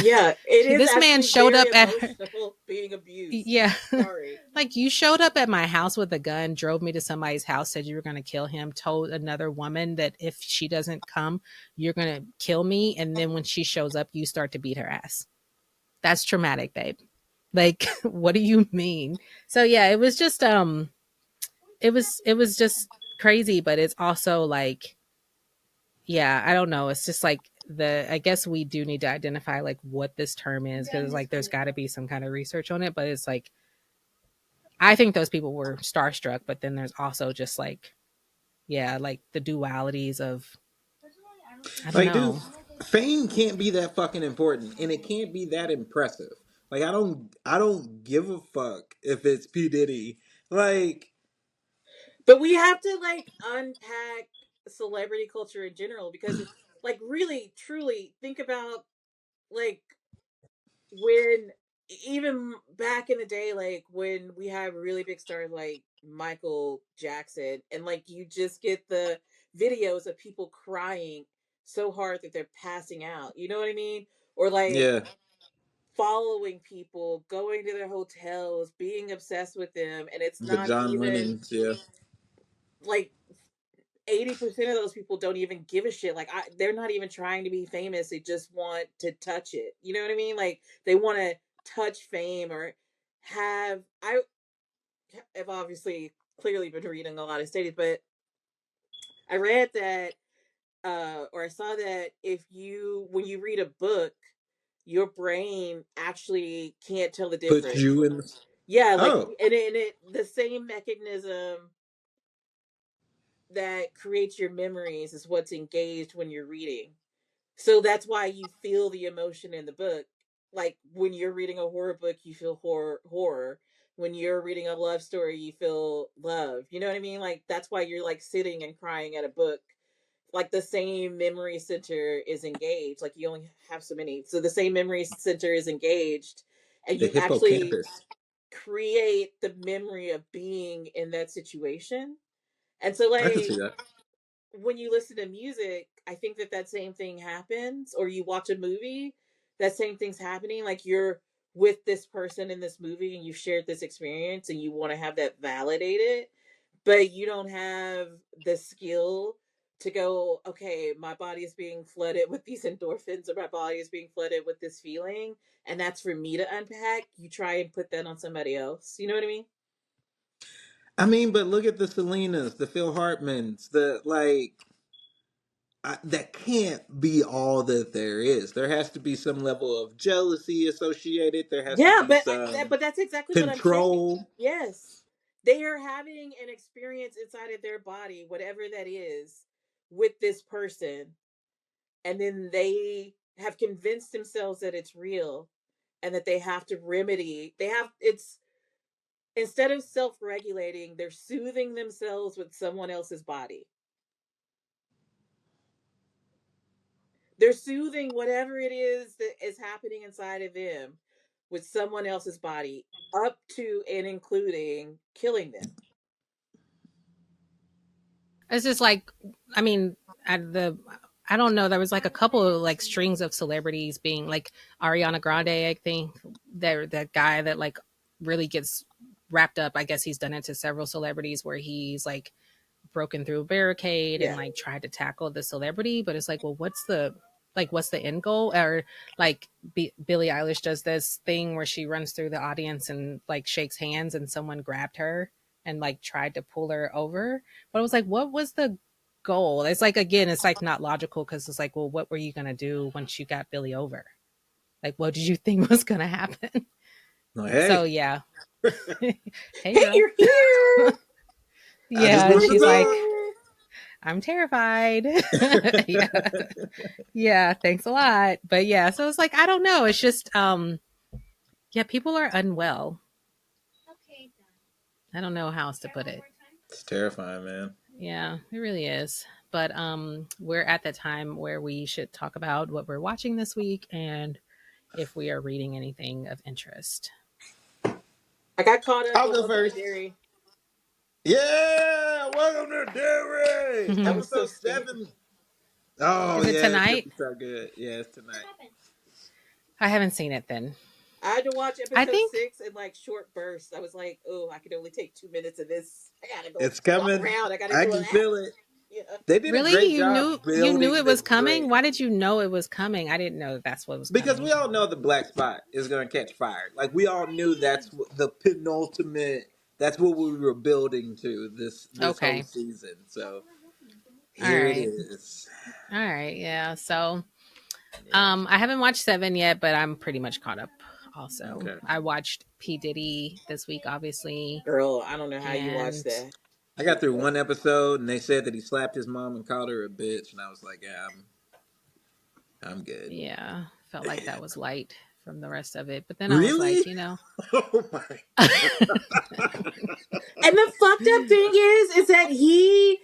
Yeah, it is This man actually showed very up at her. emotional being abused. Yeah. Sorry. Like, you showed up at my house with a gun, drove me to somebody's house, said you were going to kill him, told another woman that if she doesn't come, you're going to kill me. And then when she shows up, you start to beat her ass. That's traumatic, babe. Like, what do you mean? So yeah, it was just it was just crazy, but it's also like, yeah, I don't know. It's just like, I guess we do need to identify like what this term is, because like there's got to be some kind of research on it, but it's like, I think those people were starstruck, but then there's also just like, yeah, like the dualities of, I don't Like, dude, know. fame can't be that fucking important, and it can't be that impressive. Like, I don't give a fuck if it's P Diddy. Like, But we have to like unpack celebrity culture in general because like really truly think about like when even back in the day like when we had really big stars like Michael Jackson and like you just get the videos of people crying so hard that they're passing out. You know what I mean? Or like yeah, following people, going to their hotels, being obsessed with them and it's the not John even Lennon's, yeah, like 80% of those people don't even give a shit. Like they're not even trying to be famous. They just want to touch it. You know what I mean? Like they want to touch fame or have. I have obviously clearly been reading a lot of studies, but I read that or I saw that if you when you read a book, your brain actually can't tell the puts difference. you in. Yeah, like Oh, and it the same mechanism that creates your memories is what's engaged when you're reading. So that's why you feel the emotion in the book. Like when you're reading a horror book, you feel horror. When you're reading a love story, you feel love. You know what I mean? Like that's why you're like sitting and crying at a book. Like the same memory center is engaged. Like you only have so many. So the same memory center is engaged and the you actually hippocampus. create the memory of being in that situation. And so I can see like that. when you listen to music, I think that that same thing happens. Or you watch a movie, that same thing's happening. Like you're with this person in this movie and you've shared this experience and you want to have that validated, but you don't have the skill to go, okay, my body is being flooded with these endorphins or my body is being flooded with this feeling. And that's for me to unpack. You try and put that on somebody else. You know what I mean? I mean, but look at the Selenas, the Phil Hartmans, the like. That can't be all that there is. There has to be some level of jealousy associated. There has to Yeah, be some but that's exactly what I'm saying. control. Yes, they are having an experience inside of their body, whatever that is, with this person, and then they have convinced themselves that it's real, and that they have to remedy. They have it's instead of self-regulating, they're soothing themselves with someone else's body. They're soothing whatever it is that is happening inside of them with someone else's body, up to and including killing them. It's just like, I mean, at the I don't know. There was like a couple of like strings of celebrities being like Ariana Grande, I think, that guy that like really gets wrapped up. I guess he's done it to several celebrities where he's like broken through a barricade and Yeah. like tried to tackle the celebrity, but it's like, well, what's the end goal? Or like Billie Eilish does this thing where she runs through the audience and like shakes hands, and someone grabbed her and like tried to pull her over. But it was like, what was the goal? It's like, again, it's like not logical, because it's like, well, what were you gonna do once you got Billy over? Like, what did you think was gonna happen? No, So hey, yeah. Hey Hey, girl. you're here. I just Yeah, and You're wanted to she's like, here. I'm terrified. talk. Yeah. Yeah, thanks a lot. But yeah, so it's like, I don't know. It's just yeah, people are unwell. I don't know how else to put it. It's terrifying, man. Yeah, it really is. But we're at the time where we should talk about what we're watching this week and if we are reading anything of interest. I got caught up I'll on go Welcome to first. Dairy. Yeah, welcome to Derry, I Is was so episode scared. 7. Oh it yeah, it's gonna tonight? be so good. Yeah, it's tonight. I haven't seen it then. I had to watch I episode think 6 in like short bursts. I was like, oh, I can only take 2 minutes of this. I gotta go It's walk coming. around. I gotta I do can that. feel it. Yeah. They did a really great job you knew building it the was coming. dread. Why did you know it was coming? I didn't know that that's what was Because coming. we all know the black spot is going to catch fire. Like we all knew that's the penultimate. That's what we were building to this whole Okay. season. So All here it right. is. All right. Yeah. So, Yeah. I haven't watched 7 yet, but I'm pretty much caught up also. Okay. I watched P Diddy this week, obviously. Girl, I don't know how you watch And that. I got through one episode and they said that he slapped his mom and called her a bitch, and I was like, yeah, I'm good. yeah, felt like that was light from the rest of it. But then I was Really? like, Oh my! And the fucked up thing is that he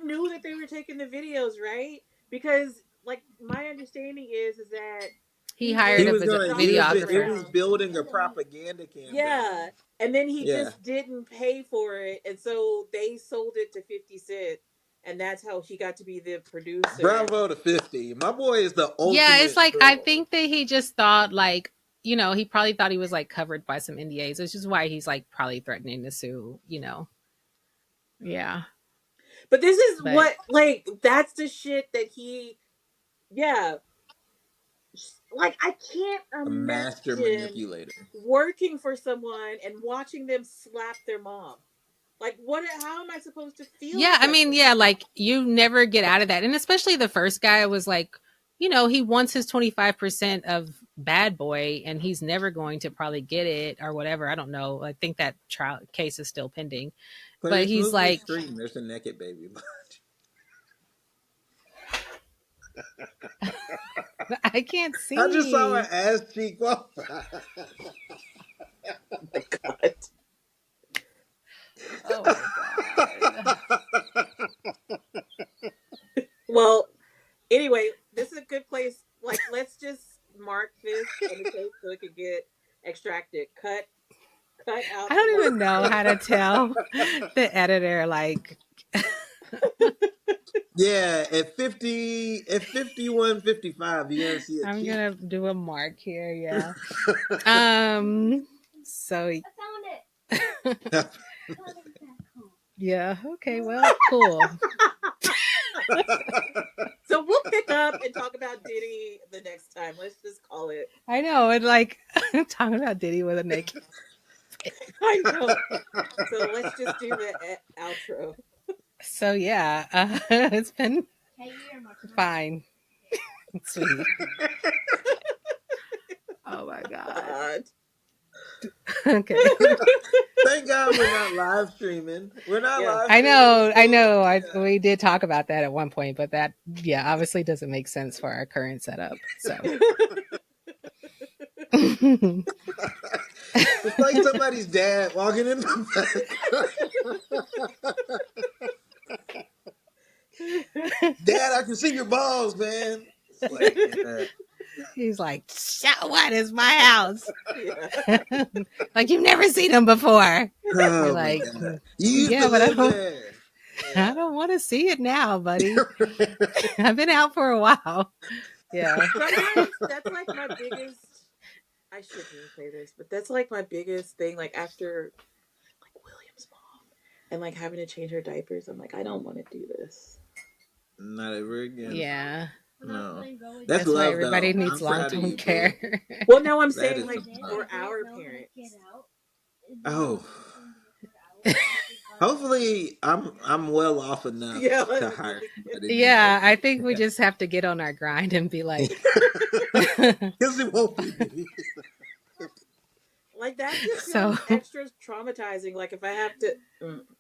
knew that they were taking the videos, right? Because like my understanding is that he he hired He a just was going to stalked use them it. It videographer. was around. building a propaganda Yeah. campaign. And then he Yeah. just didn't pay for it. And so they sold it to 50 Cent. And that's how he got to be the producer. Bravo to 50. My boy is the Yeah, it's ultimate like I troll. think that he just thought like, he probably thought he was like covered by some NDAs, which is why he's like probably threatening to sue. Yeah. But this is But what, like, that's the shit that yeah. Like, I can't A master imagine manipulator. working for someone and watching them slap their mom. Like, how am I supposed to feel yeah, at I that mean, point? yeah, like you never get out of that. And especially the first guy was like, he wants his 25% of Bad Boy and he's never going to probably get it or whatever. I don't know. I think that trial case is still pending. Play But this he's movie like, screen. There's a naked baby. I can't I just saw an see. ass cheek. Oh my God. Oh my God. Well, anyway, this is a good place. Like, let's just mark this on the tape so it can get extracted. Cut I out the don't most even know how to tell the editor, like, Yeah, at 50, at 51, 55, you're gonna see a I'm cheek. gonna do a mark here, yeah. So yeah, okay, well, cool. So we'll pick up and talk about Diddy the next time. Let's just call it. I know, and like talking about Diddy with a naked. I know. So let's just do the outro. So yeah, it's been fine, sweetie. Oh my god. God. Okay. Thank God we're not live streaming. We're not Yeah. live I streaming. know, I know. Yeah. We did talk about that at one point, but that, yeah, obviously doesn't make sense for our current setup. So, It's like somebody's dad walking in the back. Dad, I can see your balls, man. It's like, he's like, what is my house? Yeah. Like you've never seen him before. You're oh my like, God. You used to yeah, but live there. I don't want to see it now, buddy. I've been out for a while. Yeah. Sometimes that's like my biggest. I shouldn't even say this, but that's like my biggest thing. Like after like William's mom and like having to change her diapers, I'm like, I don't want to do this. Not ever again. Yeah. No. That's why love, everybody though. needs I'm proud of long-term you, boo. care. Well, no, I'm That saying is like some for love. our parents. Oh. Hopefully, I'm well off enough Yeah. to hire somebody. Yeah, I think we just have to get on our grind and be like, Because it won't be me. Like that just so sounds extra traumatizing. Like if I have to,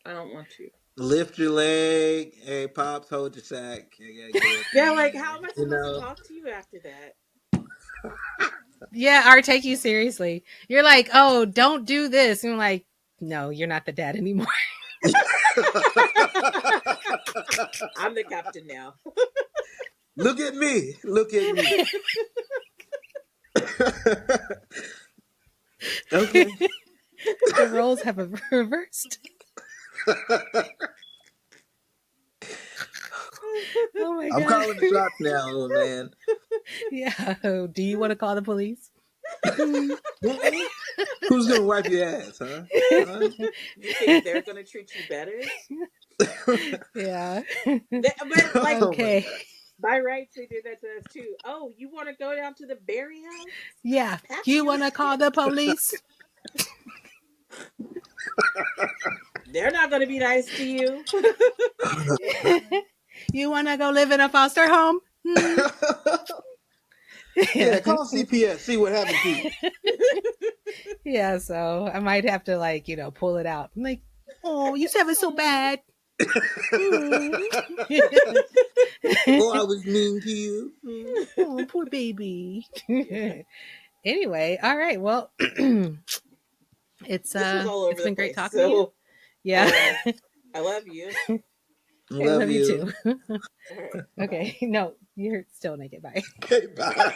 I don't want to. Lift your leg. Hey, Pops, hold your sack. You gotta get up Yeah, in like there. how am I You supposed to know? talk to you after that? yeah, or take you seriously. You're like, oh, don't do this. And I'm like, no, you're not the dad anymore. I'm the captain now. Look at me. Look at me. Okay. The roles have reversed. Oh my I'm god. calling the shots now, little man. Yeah. Do you want to call the police? Mm. Who's gonna wipe your ass, huh? Huh? You think they're gonna treat you better? Yeah. But like Oh my Okay. god. by rights, they did that to us too. Oh, you want to go down to the Berry house? Yeah. Pack You your want to call the shit. police? They're not going to be nice to you. You want to go live in a foster home? Hmm. Yeah, Yeah. call CPS. See what happened to you. Yeah. So I might have to, like, pull it out. I'm like, oh, you said it so bad. Mm. Oh, I was mean to you. Mm. Oh, poor baby. Anyway, all right. Well, it's This was all over it's the been great place. talking to you. So Yeah. uh, I love you. I Love love you you. too. All right. Bye bye. Okay. No, you're still naked. Bye. Okay, bye.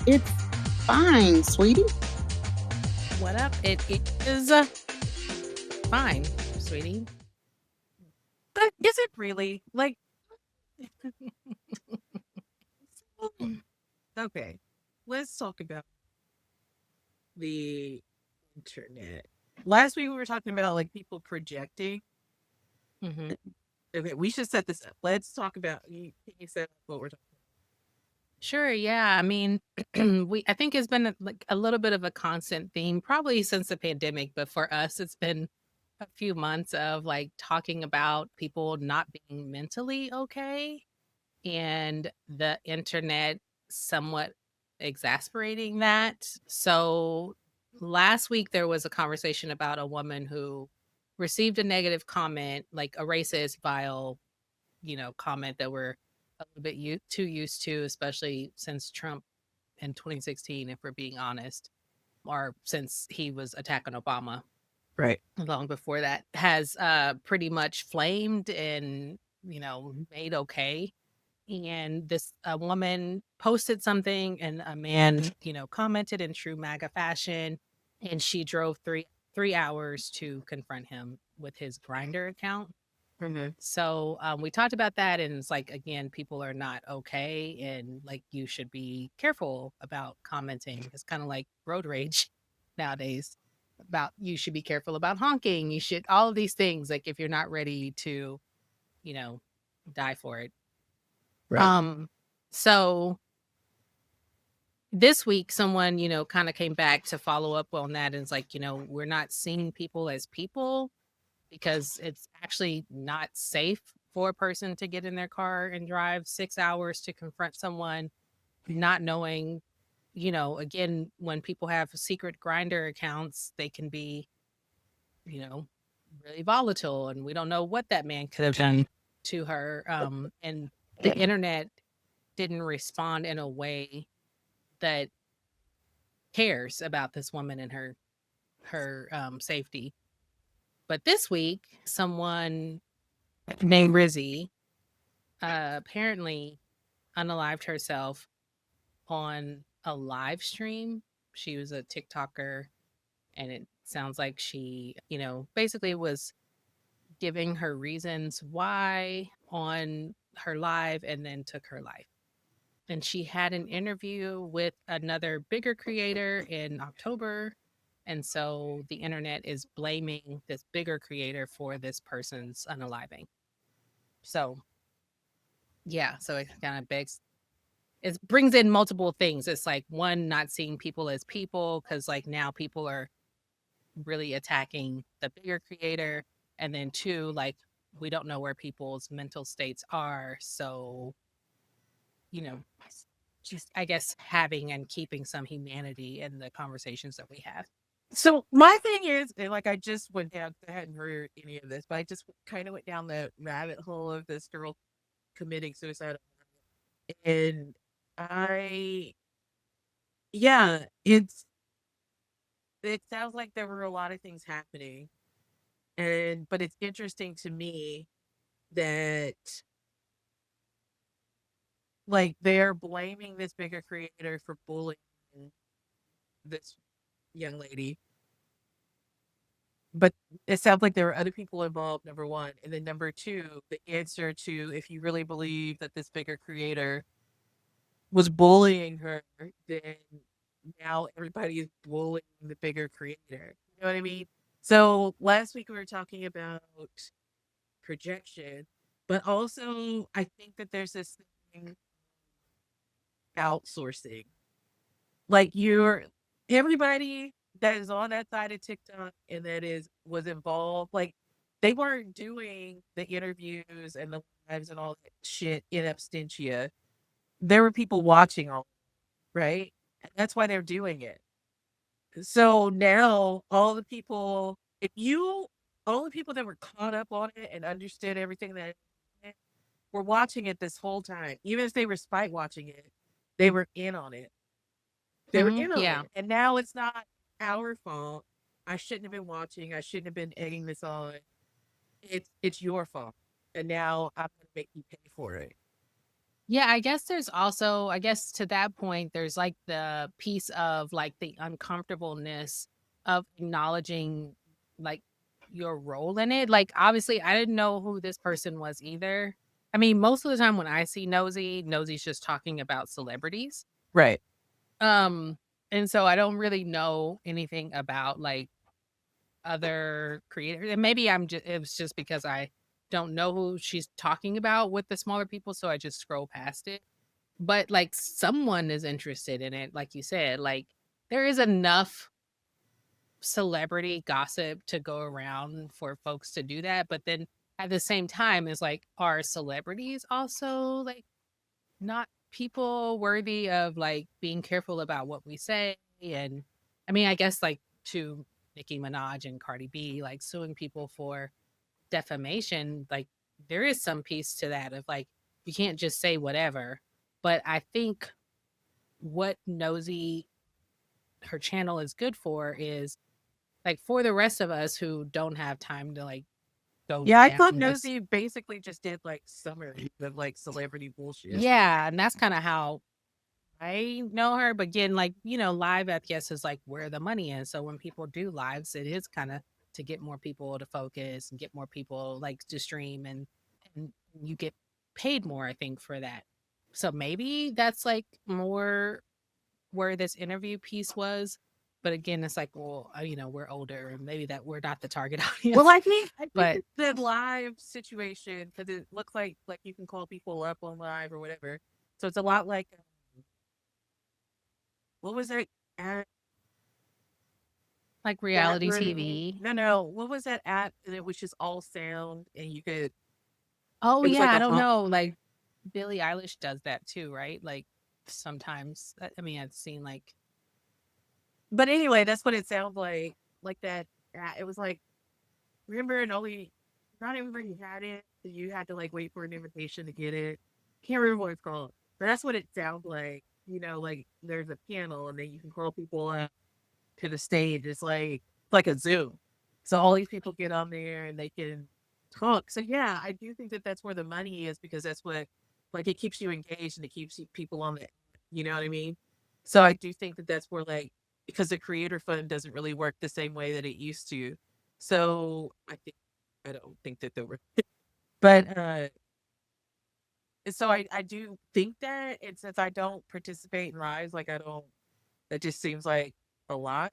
It's fine, sweetie. What up? It is fine, sweetie. But is it really? Like, okay, let's talk about the internet. Last week we were talking about like people projecting. Hmm. Okay, we should set this up. Let's talk about can you set up what we're talking Sure. Yeah. I mean, I think it's been like a little bit of a constant theme, probably since the pandemic. But for us, it's been a few months of like talking about people not being mentally okay, and the internet somewhat exasperating that. So last week there was a conversation about a woman who received a negative comment, like a racist, vile, comment that we're a little bit too used to, especially since Trump in 2016, if we're being honest, or since he was attacking Obama about. long before that, has pretty much flamed and, made okay. And this a woman posted something and a man, commented in true MAGA fashion, and she drove three hours to confront him with his Grinder account. Mhm. So we talked about that, and it's like, again, people are not okay, and like you should be careful about commenting. It's kind of like road rage nowadays. About you should be careful about honking. You should all of these things. Like if you're not ready to, you know, die for it. Right. Um, so this week, someone kind of came back to follow up on that, and it's like, we're not seeing people as people because it's actually not safe for a person to get in their car and drive 6 hours to confront someone, not knowing, again, when people have secret Grinder accounts, they can be, you know, really volatile, and we don't know what that man could have done to her. And the internet didn't respond in a way that cares about this woman and her safety. But this week, someone named Rizzy apparently unalived herself on a live stream. She was a TikToker, and it sounds like she, basically was giving her reasons why on her live and then took her life. And she had an interview with another bigger creator in October. And so the internet is blaming this bigger creator for this person's unaliving. So, yeah, so it kind of begs, it brings in multiple things. It's like, one, not seeing people as people, because like now people are really attacking the bigger creator. And then two, like, we don't know where people's mental states are. So, you know, just I guess having and keeping some humanity in the conversations that we have. So my thing is, and like I just went down, I hadn't heard any of this, but I just kind of went down the rabbit hole of this girl committing suicide. And I, yeah, it sounds like there were a lot of things happening. But it's interesting to me that like they're blaming this bigger creator for bullying this young lady. But it sounds like there were other people involved, number one. And then number two, the answer to if you really believe that this bigger creator was bullying her, then now everybody is bullying the bigger creator. You know what I mean? So last week we were talking about projection, but also I think that there's this thing outsourcing. Like everybody that is on that side of TikTok and that is was involved, like they weren't doing the interviews and the lives and all that shit in absentia. There were people watching all, right? And that's why they're doing it. So now all the people that were caught up on it and understood everything that were watching it this whole time, even if they were spite watching it, they were in on it. They were in on Yeah. it. And now it's not our fault. I shouldn't have been watching. I shouldn't have been egging this on. It's your fault. And now I'm gonna make you pay for it. Yeah, I guess there's also, I guess to that point, there's like the piece of like the uncomfortableness of acknowledging like your role in it. Like, obviously, I didn't know who this person was either. I mean, most of the time when I see Nosy's just talking about celebrities. Right. Um, and so I don't really know anything about like other creators. And maybe it was just because I don't know who she's talking about with the smaller people, so I just scroll past it. But, like, someone is interested in it, like you said, like, there is enough celebrity gossip to go around for folks to do that, but then at the same time, it's like, are celebrities also, like, not people worthy of, like, being careful about what we say? And, I mean, I guess, like, to Nicki Minaj and Cardi B, like, suing people for defamation, like, there is some piece to that of, like, you can't just say whatever. But I think what Nosy her channel is good for is like for the rest of us who don't have time to like go Yeah, I down thought this. Nosy basically just did like summary of like celebrity bullshit. Yeah, and that's kind of how I know her. But again, like, live I guess is like where the money is. So when people do lives, it is kind of to get more people to focus and get more people like to stream, and you get paid more, I think, for that. So maybe that's like more where this interview piece was. But again, it's like, well, we're older and maybe that we're not the target Well, audience. I think But it's the live situation because it looks like you can call people up on live or whatever. So it's a lot like what was that app like that reality where TV. no, what was that app and it was just all sound and you could Oh it was yeah, like I a don't hot know. Like Billie Eilish does that too, right? Like sometimes. I mean, I've seen like but anyway, that's what it sounds like that it was like remember and only not everybody had it, so you had to like wait for an invitation to get it. Can't remember what it's called. But that's what it sounds like. Like there's a panel and then you can call people up to the stage. It's like a Zoom. So all these people get on there and they can talk. So yeah, I do think that that's where the money is because that's what like it keeps you engaged and it keeps people on the you know what I mean? So I do think that that's where like because the creator fund doesn't really work the same way that it used to. So I don't think that there were but and so I do think that and since I don't participate in lives, like I don't that just seems like a lot.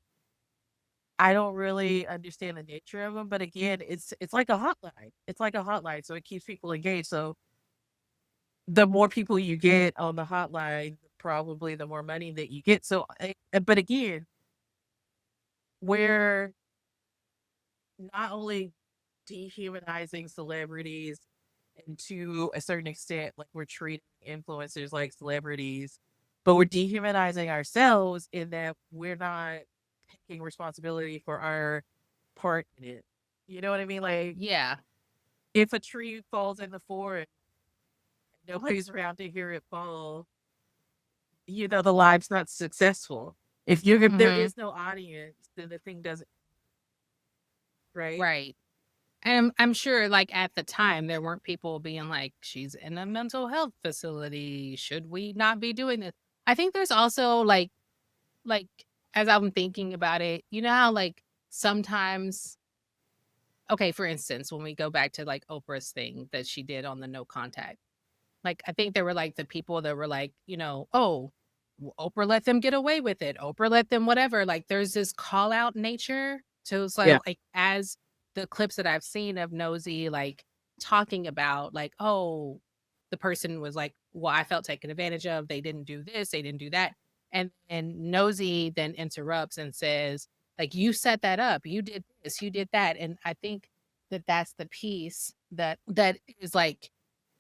I don't really understand the nature of them, but again, it's like a hotline. It's like a hotline, so it keeps people engaged. So the more people you get on the hotline, probably the more money that you get. So, but again, we're not only dehumanizing celebrities, and to a certain extent, like we're treating influencers like celebrities, but we're dehumanizing ourselves in that we're not taking responsibility for our part in it. You know what I mean? Like yeah. if a tree falls in the forest, nobody's around to hear it fall. The live's not successful. If there Mhm. is no audience, then the thing doesn't right. Right. And I'm sure like at the time there weren't people being like she's in a mental health facility. Should we not be doing this? I think there's also like as I'm thinking about it, you know how like sometimes okay, for instance, when we go back to like Oprah's thing that she did on the no contact. Like, I think there were, like, the people that were like, "Oh, Oprah let them get away with it. Oprah let them whatever." Like, there's this call out nature to it's Yeah. like, as the clips that I've seen of Nosy, like, talking about, like, "Oh, the person was like, well, I felt taken advantage of. They didn't do this. They didn't do that." And Nosy then interrupts and says, like, "You set that up. You did this. You did that." And I think that that's the piece that is, like,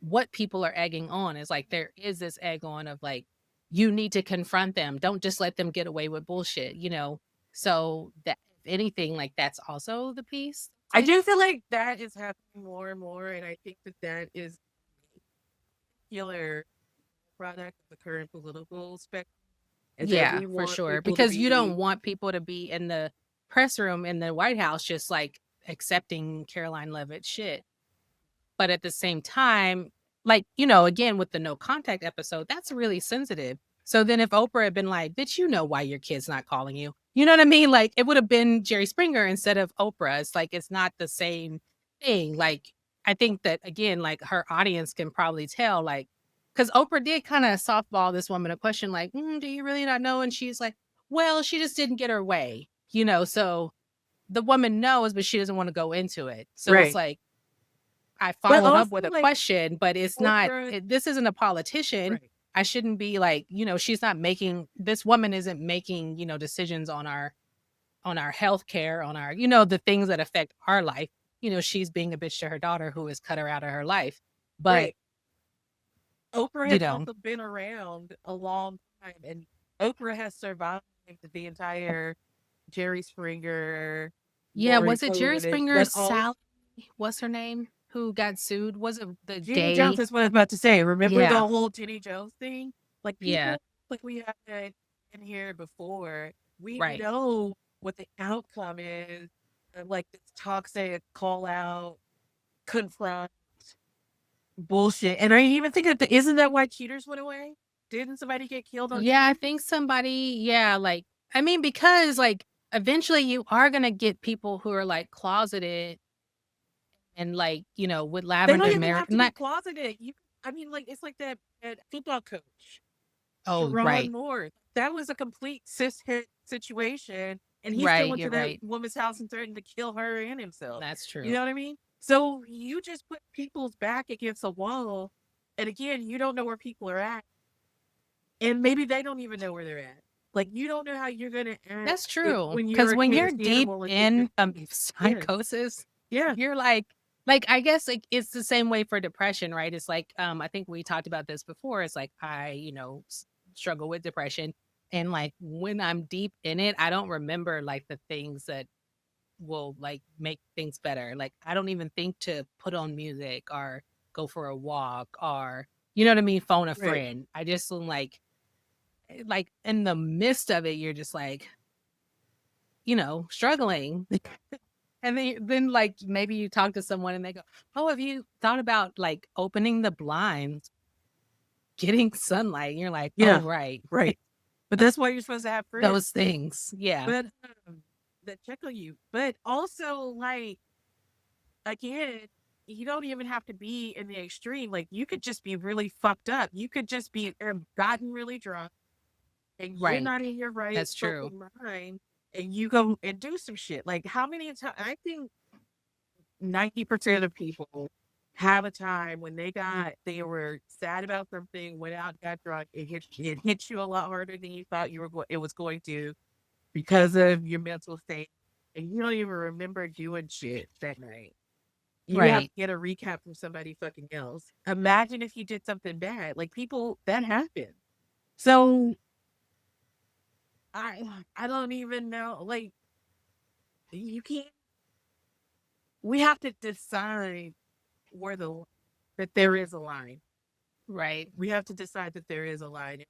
what people are egging on is like there is this egg on of like you need to confront them, don't just let them get away with bullshit. So that if anything like that's also the piece I like do feel like that is happening more and more, and I think that that is a killer product of the current political spectrum. Is that yeah, we for want sure, people to because you don't be want people to be in the press room in the White House just like accepting Caroline Levitt shit. But at the same time, like, you know, again, with the no contact episode, that's really sensitive. So then if Oprah had been like, bitch, you know why your kid's not calling you. You know what I mean? Like it would have been Jerry Springer instead of Oprah. It's like it's not the same thing. Like I think that again, like her audience can probably tell, like, because Oprah did kind of softball this woman a question, like, do you really not know? And she's like, well, she just didn't get her way, you know. So the woman knows, but she doesn't want to go into it. So it's Right. like I But followed up also with a like question, but it's not Oprah, this isn't a politician. right. I shouldn't be like, you know, she's not making this woman isn't making, you know, decisions on our health care, on our, you know, the things that affect our life. You know, she's being a bitch to her daughter who has cut her out of her life. But, Right. Oprah you has know, also been around a long time, and Oprah has survived the entire Jerry Springer, yeah, Maury was it Jerry Povich, Springer, but all Sally, what's her name, who got sued? Was it the Jenny Jones day? is what I was about to say. Remember the Yeah, whole Jenny Jones thing? Like yeah, people like we had in here before, we right. know what the outcome is. Like this toxic call out, confront bullshit. And I even think that isn't that why cheaters went away? Didn't somebody get killed on Yeah, I cheaters? think somebody, yeah, like, I mean, because like eventually you are going to get people who are like closeted and like, you know, with They don't lavender even Mary. have to be Not, closeted. I mean, like it's like that football coach. oh, Sharon right. Moore. That was a complete cishet situation, and he still Right. went You're to that right. woman's house and threatened to kill her and himself. That's You true. know what I mean? So you just put people's back against a wall, and again, you don't know where people are at, and maybe they don't even know where they're at. Like you don't know how you're gonna act That's true. when you're Because a when you're caged deep animal and you're in yeah, psychosis, yeah, you're like, I guess like it's the same way for depression, right? It's like, I think we talked about this before. It's like I, you know, struggle with depression. And like when I'm deep in it, I don't remember like the things that will like make things better. Like I don't even think to put on music or go for a walk or you know what I mean, phone a right, friend. I just am like in the midst of it, you're just like, you know, struggling. And then like maybe you talk to someone and they go, "Oh, have you thought about like opening the blinds, getting sunlight?" And you're like, "Oh, yeah, right." right. But that's why you're supposed to have friends. Those things. Yeah. But that check on you. But also like again, you don't even have to be in the extreme. Like you could just be really fucked up. You could just be gotten really drunk and you're Right. not in your right That's true. fucking mind and you go and do some shit. Like how many times I think 90% of people have a time when they were sad about something, went out, got drunk, it hit you a lot harder than you thought it was going to because of your mental state. And you don't even remember doing shit that night. You have to Right. get a recap from somebody fucking else. Imagine if you did something bad. Like people that happen. So I don't even know. Like you can't we have to decide where that there is a line. Right. We have to decide that there is a line.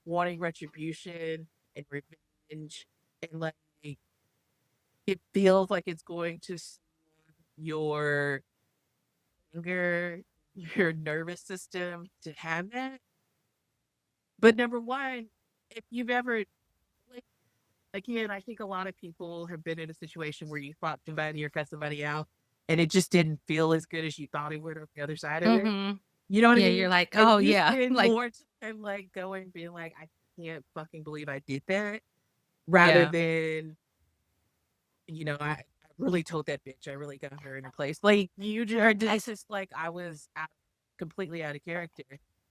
Wanting retribution and revenge and like it feels like it's going to your anger, your nervous system to have that. But number one, if you've ever, like, again, I think a lot of people have been in a situation where you fought somebody or cut somebody out and it just didn't feel as good as you thought it would on the other side of it. Mhm. You know what I Yeah, mean? you're like, And "Oh, you yeah." spend Like, more time like going, being like, I can't fucking believe I did that rather yeah. than, I really told that bitch. I really got her in her place. Like that's just like I was completely out of character,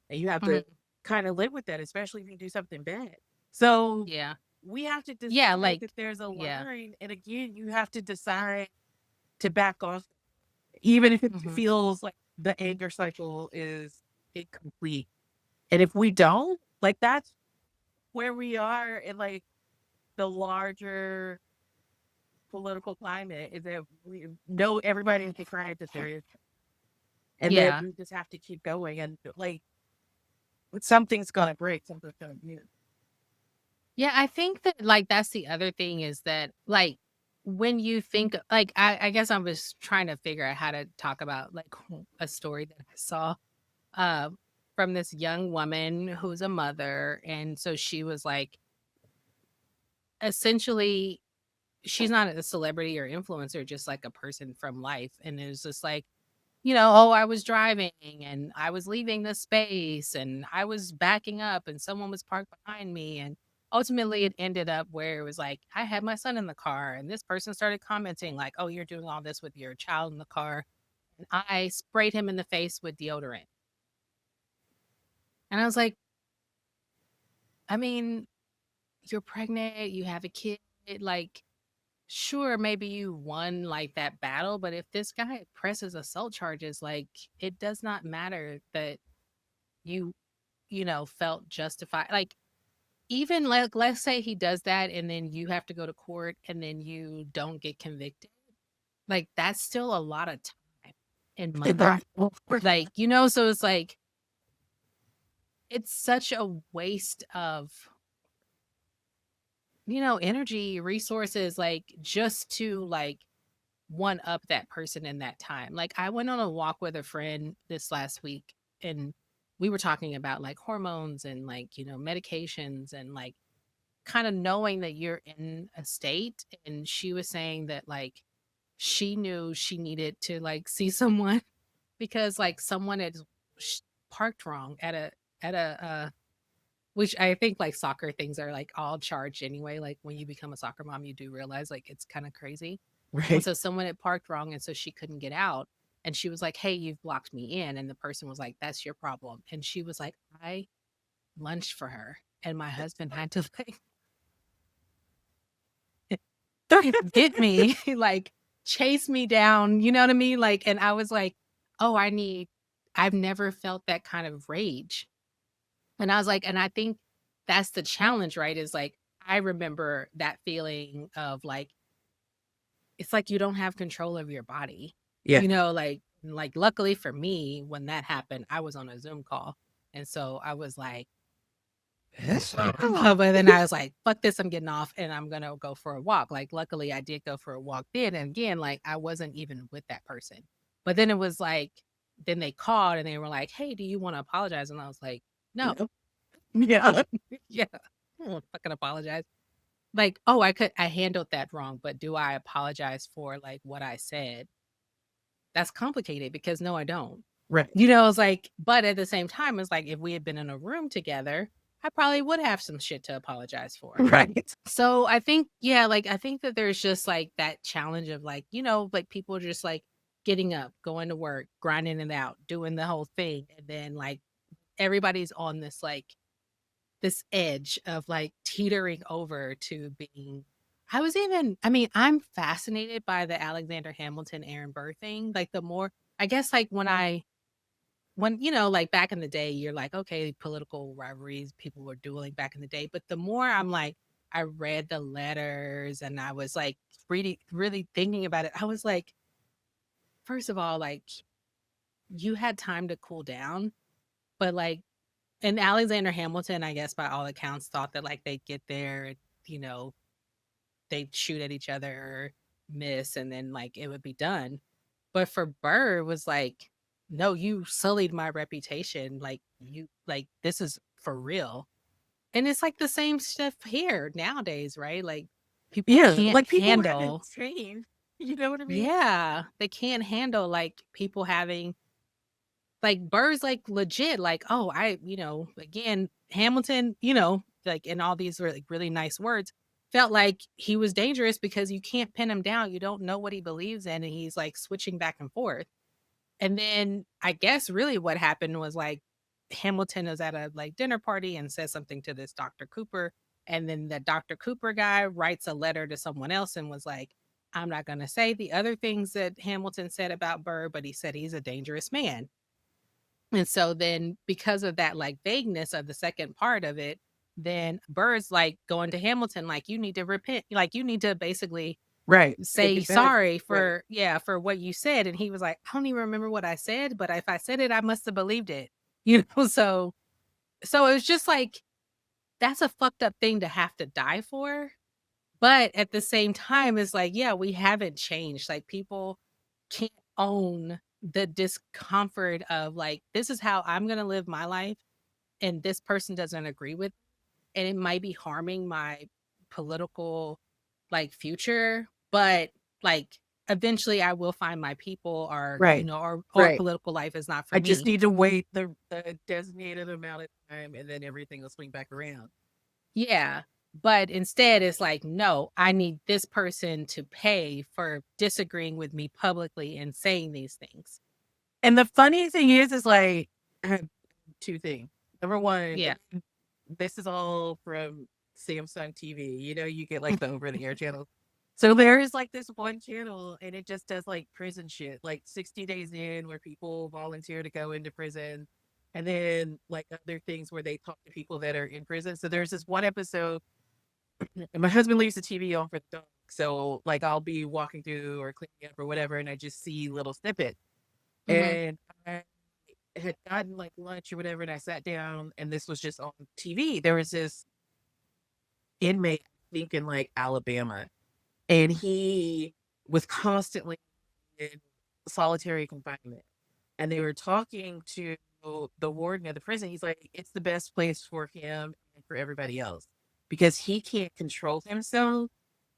and you have to Mhm. kind of live with that, especially if you do something bad. So Yeah. we have to Yeah, decide like that there's a yeah. line, and again, you have to decide to back off, even if it Mhm. feels like the anger cycle is incomplete. And if we don't, like that's where we are in like the larger political climate is that we know everybody is declared that there is, and that Yeah. we just have to keep going. And like something's gonna break, something's gonna be. Yeah, I think that like that's the other thing is that like when you think like I guess I was trying to figure out how to talk about like a story that I saw. uh, from this young woman who's a mother. And so she was like, essentially, she's not a celebrity or influencer, just like a person from life. And it was just like, oh, I was driving and I was leaving the space and I was backing up and someone was parked behind me. And ultimately, it ended up where it was like, I had my son in the car and this person started commenting, like, oh, you're doing all this with your child in the car. And I sprayed him in the face with deodorant. And I was like, I mean, you're pregnant, you have a kid, like, sure, maybe you won like that battle, but if this guy presses assault charges, like, it does not matter that you, felt justified. Like, even like, let's say he does that and then you have to go to court and then you don't get convicted. Like, that's still a lot of time and money. Like, so it's like, it's such a waste of, energy, resources, like, just to like one up that person in that time. Like, I went on a walk with a friend this last week and we were talking about like hormones and like, medications and like kind of knowing that you're in a state. And she was saying that like she knew she needed to like see someone because like someone had parked wrong at a which I think like soccer things are like all charged anyway. Like when you become a soccer mom, you do realize like it's kind of crazy. Well, Right. so someone had parked wrong and so she couldn't get out. And she was like, hey, you've blocked me in. And the person was like, that's your problem. And she was like, I lunched for her. And my husband had to like get me, like chase me down. You know what I mean? Like, and I was like, oh, I've never felt that kind of rage. And I was like, and I think that's the challenge, right? Is like, I remember that feeling of like, it's like you don't have control of your body. Yeah. Like luckily for me, when that happened, I was on a Zoom call. And so I was like, but then I was like, fuck this, I'm getting off and I'm gonna go for a walk. Like luckily I did go for a walk then. And again, like I wasn't even with that person. But then it was like, then they called and they were like, hey, do you want to apologize? And I was like, no. Yeah. Yeah. I don't wanna fucking apologize. Like, oh, I handled that wrong, but do I apologize for like what I said? That's complicated because no, I don't. Right. It's like, but at the same time, it's like if we had been in a room together, I probably would have some shit to apologize for. Right. So I think, yeah, like I think that there's just like that challenge of like, like people just like getting up, going to work, grinding it out, doing the whole thing. And then like everybody's on this like this edge of like teetering over to being I'm fascinated by the Alexander Hamilton Aaron Burr thing. Like the more I guess like when like back in the day, you're like, okay, political rivalries, people were dueling back in the day. But the more I'm like, I read the letters and I was like really thinking about it. I was like, first of all, like you had time to cool down, but like and Alexander Hamilton, I guess by all accounts, thought that like they'd get there, you know, they'd shoot at each other, miss, and then like it would be done. But for Burr, it was like, no, you sullied my reputation. Like you, like this is for real. And it's like the same stuff here nowadays, right? Like people Yeah. can't Like people haven't handle, changed. You know what I mean? yeah, they can't handle like people having like Burr's like legit, like, oh, again, Hamilton, like in all these like really nice words, felt like he was dangerous because you can't pin him down. You don't know what he believes in, and he's like switching back and forth. And then I guess really what happened was like Hamilton was at a like dinner party and says something to this Dr. Cooper. And then the Dr. Cooper guy writes a letter to someone else and was like, I'm not going to say the other things that Hamilton said about Burr, but he said he's a dangerous man. And so then because of that like vagueness of the second part of it, then Burr's like going to Hamilton, like, you need to repent, like you need to basically Right. say it back. sorry Right. for for what you said. And he was like, I don't even remember what I said, but if I said it, I must have believed it. So it was just like that's a fucked up thing to have to die for. But at the same time, it's like, yeah, we haven't changed. Like people can't own the discomfort of like, this is how I'm going to live my life, and this person doesn't agree with, and it might be harming my political like future, but like eventually I will find my people, or Right. or Right. political life is not for I just me. need to wait the designated amount of time, and then everything will swing back around. Yeah. But instead, it's like, no, I need this person to pay for disagreeing with me publicly and saying these things. And the funny thing is like, I have two things. Number one, Yeah. this is all from Samsung TV. You get like the over the air channel. So there is like this one channel, and it just does like prison shit, like 60 days in, where people volunteer to go into prison. And then like other things where they talk to people that are in prison. So there's this one episode, and my husband leaves the TV on for the dog. So like I'll be walking through or cleaning up or whatever, and I just see little snippets. Mm-hmm. And I had gotten like lunch or whatever, and I sat down, and this was just on TV. There was this inmate, I think in like Alabama, and he was constantly in solitary confinement. And they were talking to the warden of the prison. He's like, it's the best place for him and for everybody else because he can't control himself.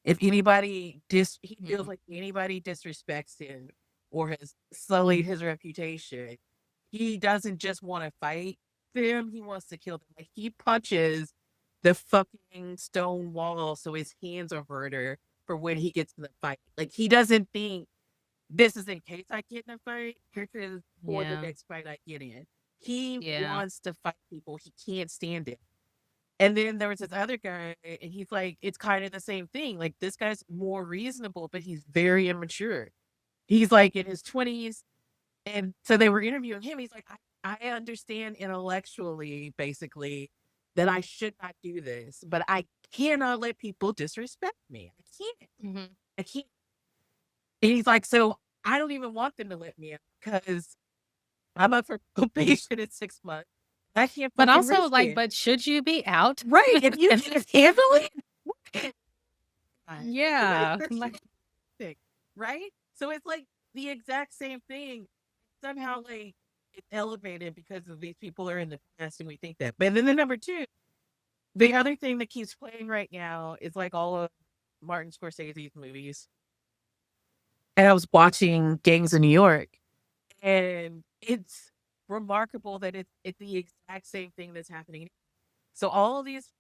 If anybody he feels like anybody disrespects him or has sullied his reputation, he doesn't just want to fight them, he wants to kill them. Like he punches the fucking stone wall so his hands are harder for when he gets in the fight. Like he doesn't think this is in case I get in a fight. This is for the Yeah. next fight I get in. He Yeah. wants to fight people. He can't stand it. And then there was this other guy, and he's like, it's kind of the same thing. Like this guy's more reasonable, but he's very immature. He's like in his 20s. And so they were interviewing him. He's like, I understand intellectually, basically, that I should not do this, but I cannot let people disrespect me. I can't. Mm-hmm. I can't. And he's like, so I don't even want them to let me out because I'm up for probation in 6 months. I can't But fucking also, risk like, it. but should you be out? Right. If you can handle it, Yeah. Like, right? So it's like the exact same thing. Somehow, like, it's elevated because of these people are in the past and we think that. But then the number two, the other thing that keeps playing right now is like all of Martin Scorsese's movies. And I was watching Gangs of New York, and it's remarkable that it's the exact same thing that's happening. So all of these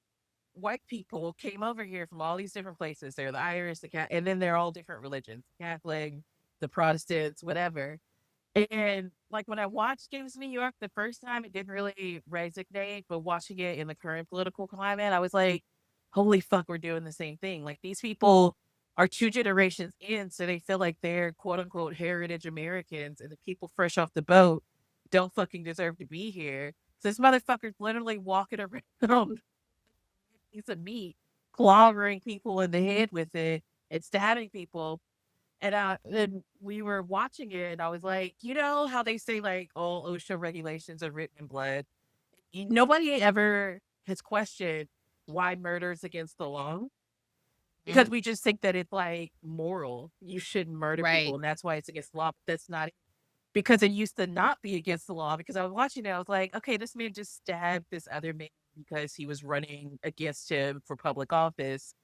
white people came over here from all these different places. They're the Irish, and then they're all different religions, Catholic, the Protestants, whatever. And like when I watched Gangs of New York the first time, it didn't really resonate. But watching it in the current political climate, I was like, holy fuck, we're doing the same thing. Like these people are two generations in, so they feel like they're quote unquote heritage Americans, and the people fresh off the boat don't fucking deserve to be here. So this motherfucker's literally walking around a piece of meat, clobbering people in the head with it and stabbing people. And then we were watching it, and I was like, you know how they say like all OSHA regulations are written in blood? Nobody ever has questioned why murder is against the law because we just think that it's like moral. You shouldn't murder people, right. and that's why it's against the law. But that's not because it used to not be against the law. Because I was watching it, I was like, okay, this man just stabbed this other man because he was running against him for public office,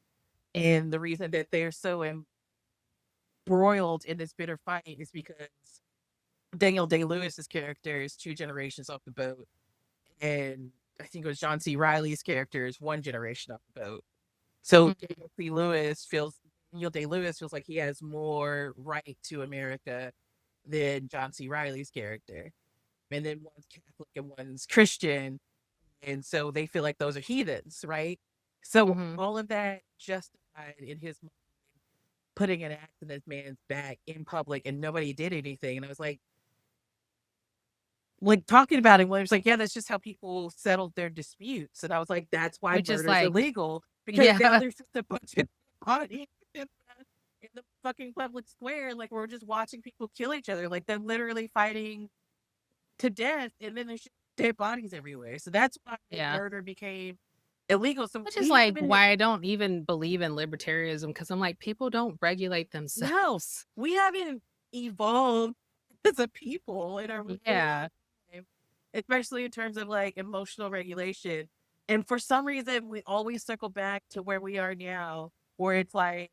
and the reason that they're so embroiled in this bitter fight is because Daniel Day-Lewis's character is two generations off the boat, and I think it was John C. Riley's character is one generation off the boat. So Daniel Day-Lewis feels like he has more right to America than John C. Riley's character. And then one's Catholic and one's Christian. And so they feel like those are heathens, right? So Mm-hmm. all of that justified in his mind, putting an axe in this man's back in public, and nobody did anything. And I was like talking about it, when it was like, yeah, that's just how people settled their disputes. And I was like, that's why Which is murder is like, illegal, because now yeah. there's just a bunch of bodies in the fucking public square. Like we're just watching people kill each other. Like they're literally fighting to death, and then there's just dead bodies everywhere. So that's why Yeah. murder became illegal. So Which is we like haven't why I don't even believe in libertarianism, because I'm like, people don't regulate no, themselves. we haven't evolved as a people in our Yeah. time, especially in terms of like emotional regulation. And for some reason, we always circle back to where we are now, where it's like,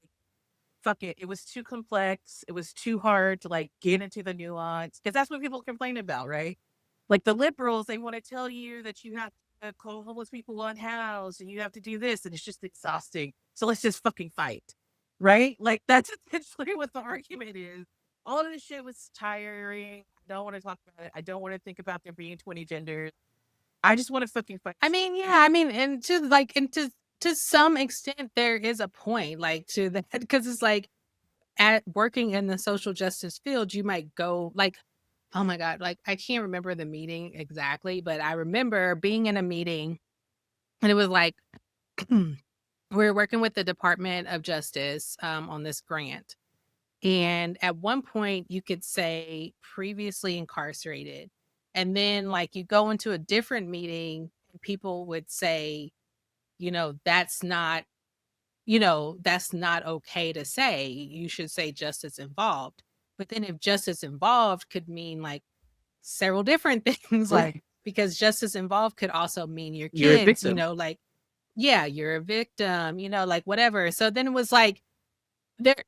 fuck it, it was too complex. It was too hard to like get into the nuance because that's what people complain about, right? Like the liberals, they want to tell you that you have to call homeless people unhoused and you have to do this, and it's just exhausting. So let's just fucking fight, right? Like that's essentially what the argument is. All of this shit was tiring. I don't want to talk about it. I don't want to think about there being 20 genders. I just want to fucking fight. I mean, yeah, I mean, and to some extent there is a point like to that because it's like at working in the social justice field, you might go like, oh my God, like I can't remember the meeting exactly, but I remember being in a meeting and it was like we were working with the Department of Justice on this grant. And at one point, you could say previously incarcerated. And then, like, you go into a different meeting, and people would say, that's not, that's not okay to say. You should say justice involved. But then, if justice involved could mean like several different things, like, Right. because justice involved could also mean your You're a kids, victim. like, yeah, you're a victim, like whatever. So then it was like,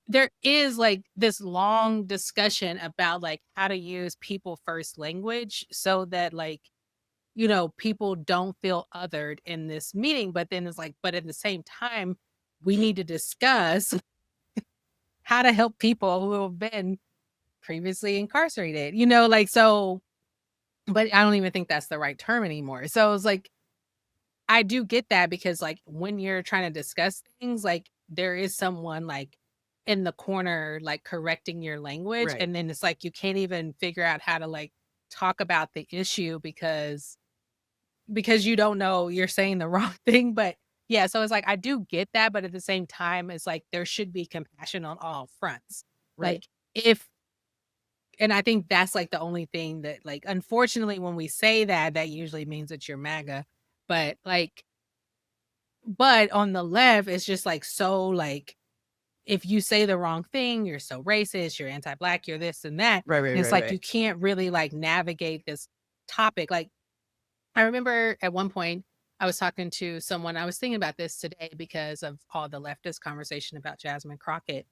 there is, like, this long discussion about, like, how to use people first language so that, like, people don't feel othered in this meeting, but then it's like, but at the same time, we need to discuss how to help people who have been previously incarcerated, like, so but I don't even think that's the right term anymore. So it's like I do get that because, like, when you're trying to discuss things, like, there is someone, like, in the corner, like, correcting your language, Right. and then it's like you can't even figure out how to, like, talk about the issue because you don't know you're saying the wrong thing, but yeah, so it's like, I do get that, but at the same time, it's like there should be compassion on all fronts. Right. Like, if and I think that's, like, the only thing that, like, unfortunately, when we say that, that usually means that you're MAGA, but, like, but on the left, it's just, like, so, like, if you say the wrong thing, you're so racist, you're anti-Black, you're this and that, Right. Right. and it's Right. like Right. you can't really, like, navigate this topic. Like, I remember at one point, I was talking to someone I was thinking about this today because of all the leftist conversation about Jasmine Crockett,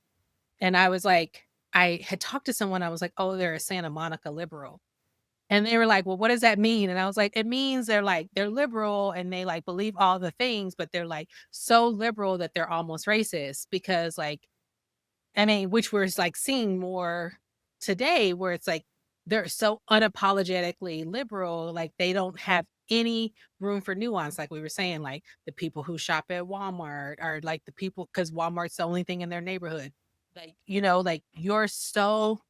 and I was like I had talked to someone, I was like, "Oh, they're a Santa Monica liberal." And they were like, "Well, what does that mean?" And I was like, "It means they're liberal and they, like, believe all the things, but they're, like, so liberal that they're almost racist because, like" I mean, which we're, like, seeing more today where it's like they're so unapologetically liberal, like, they don't have any room for nuance, like we were saying, like, the people who shop at Walmart are, like, the people because Walmart's the only thing in their neighborhood. Like, like, you're so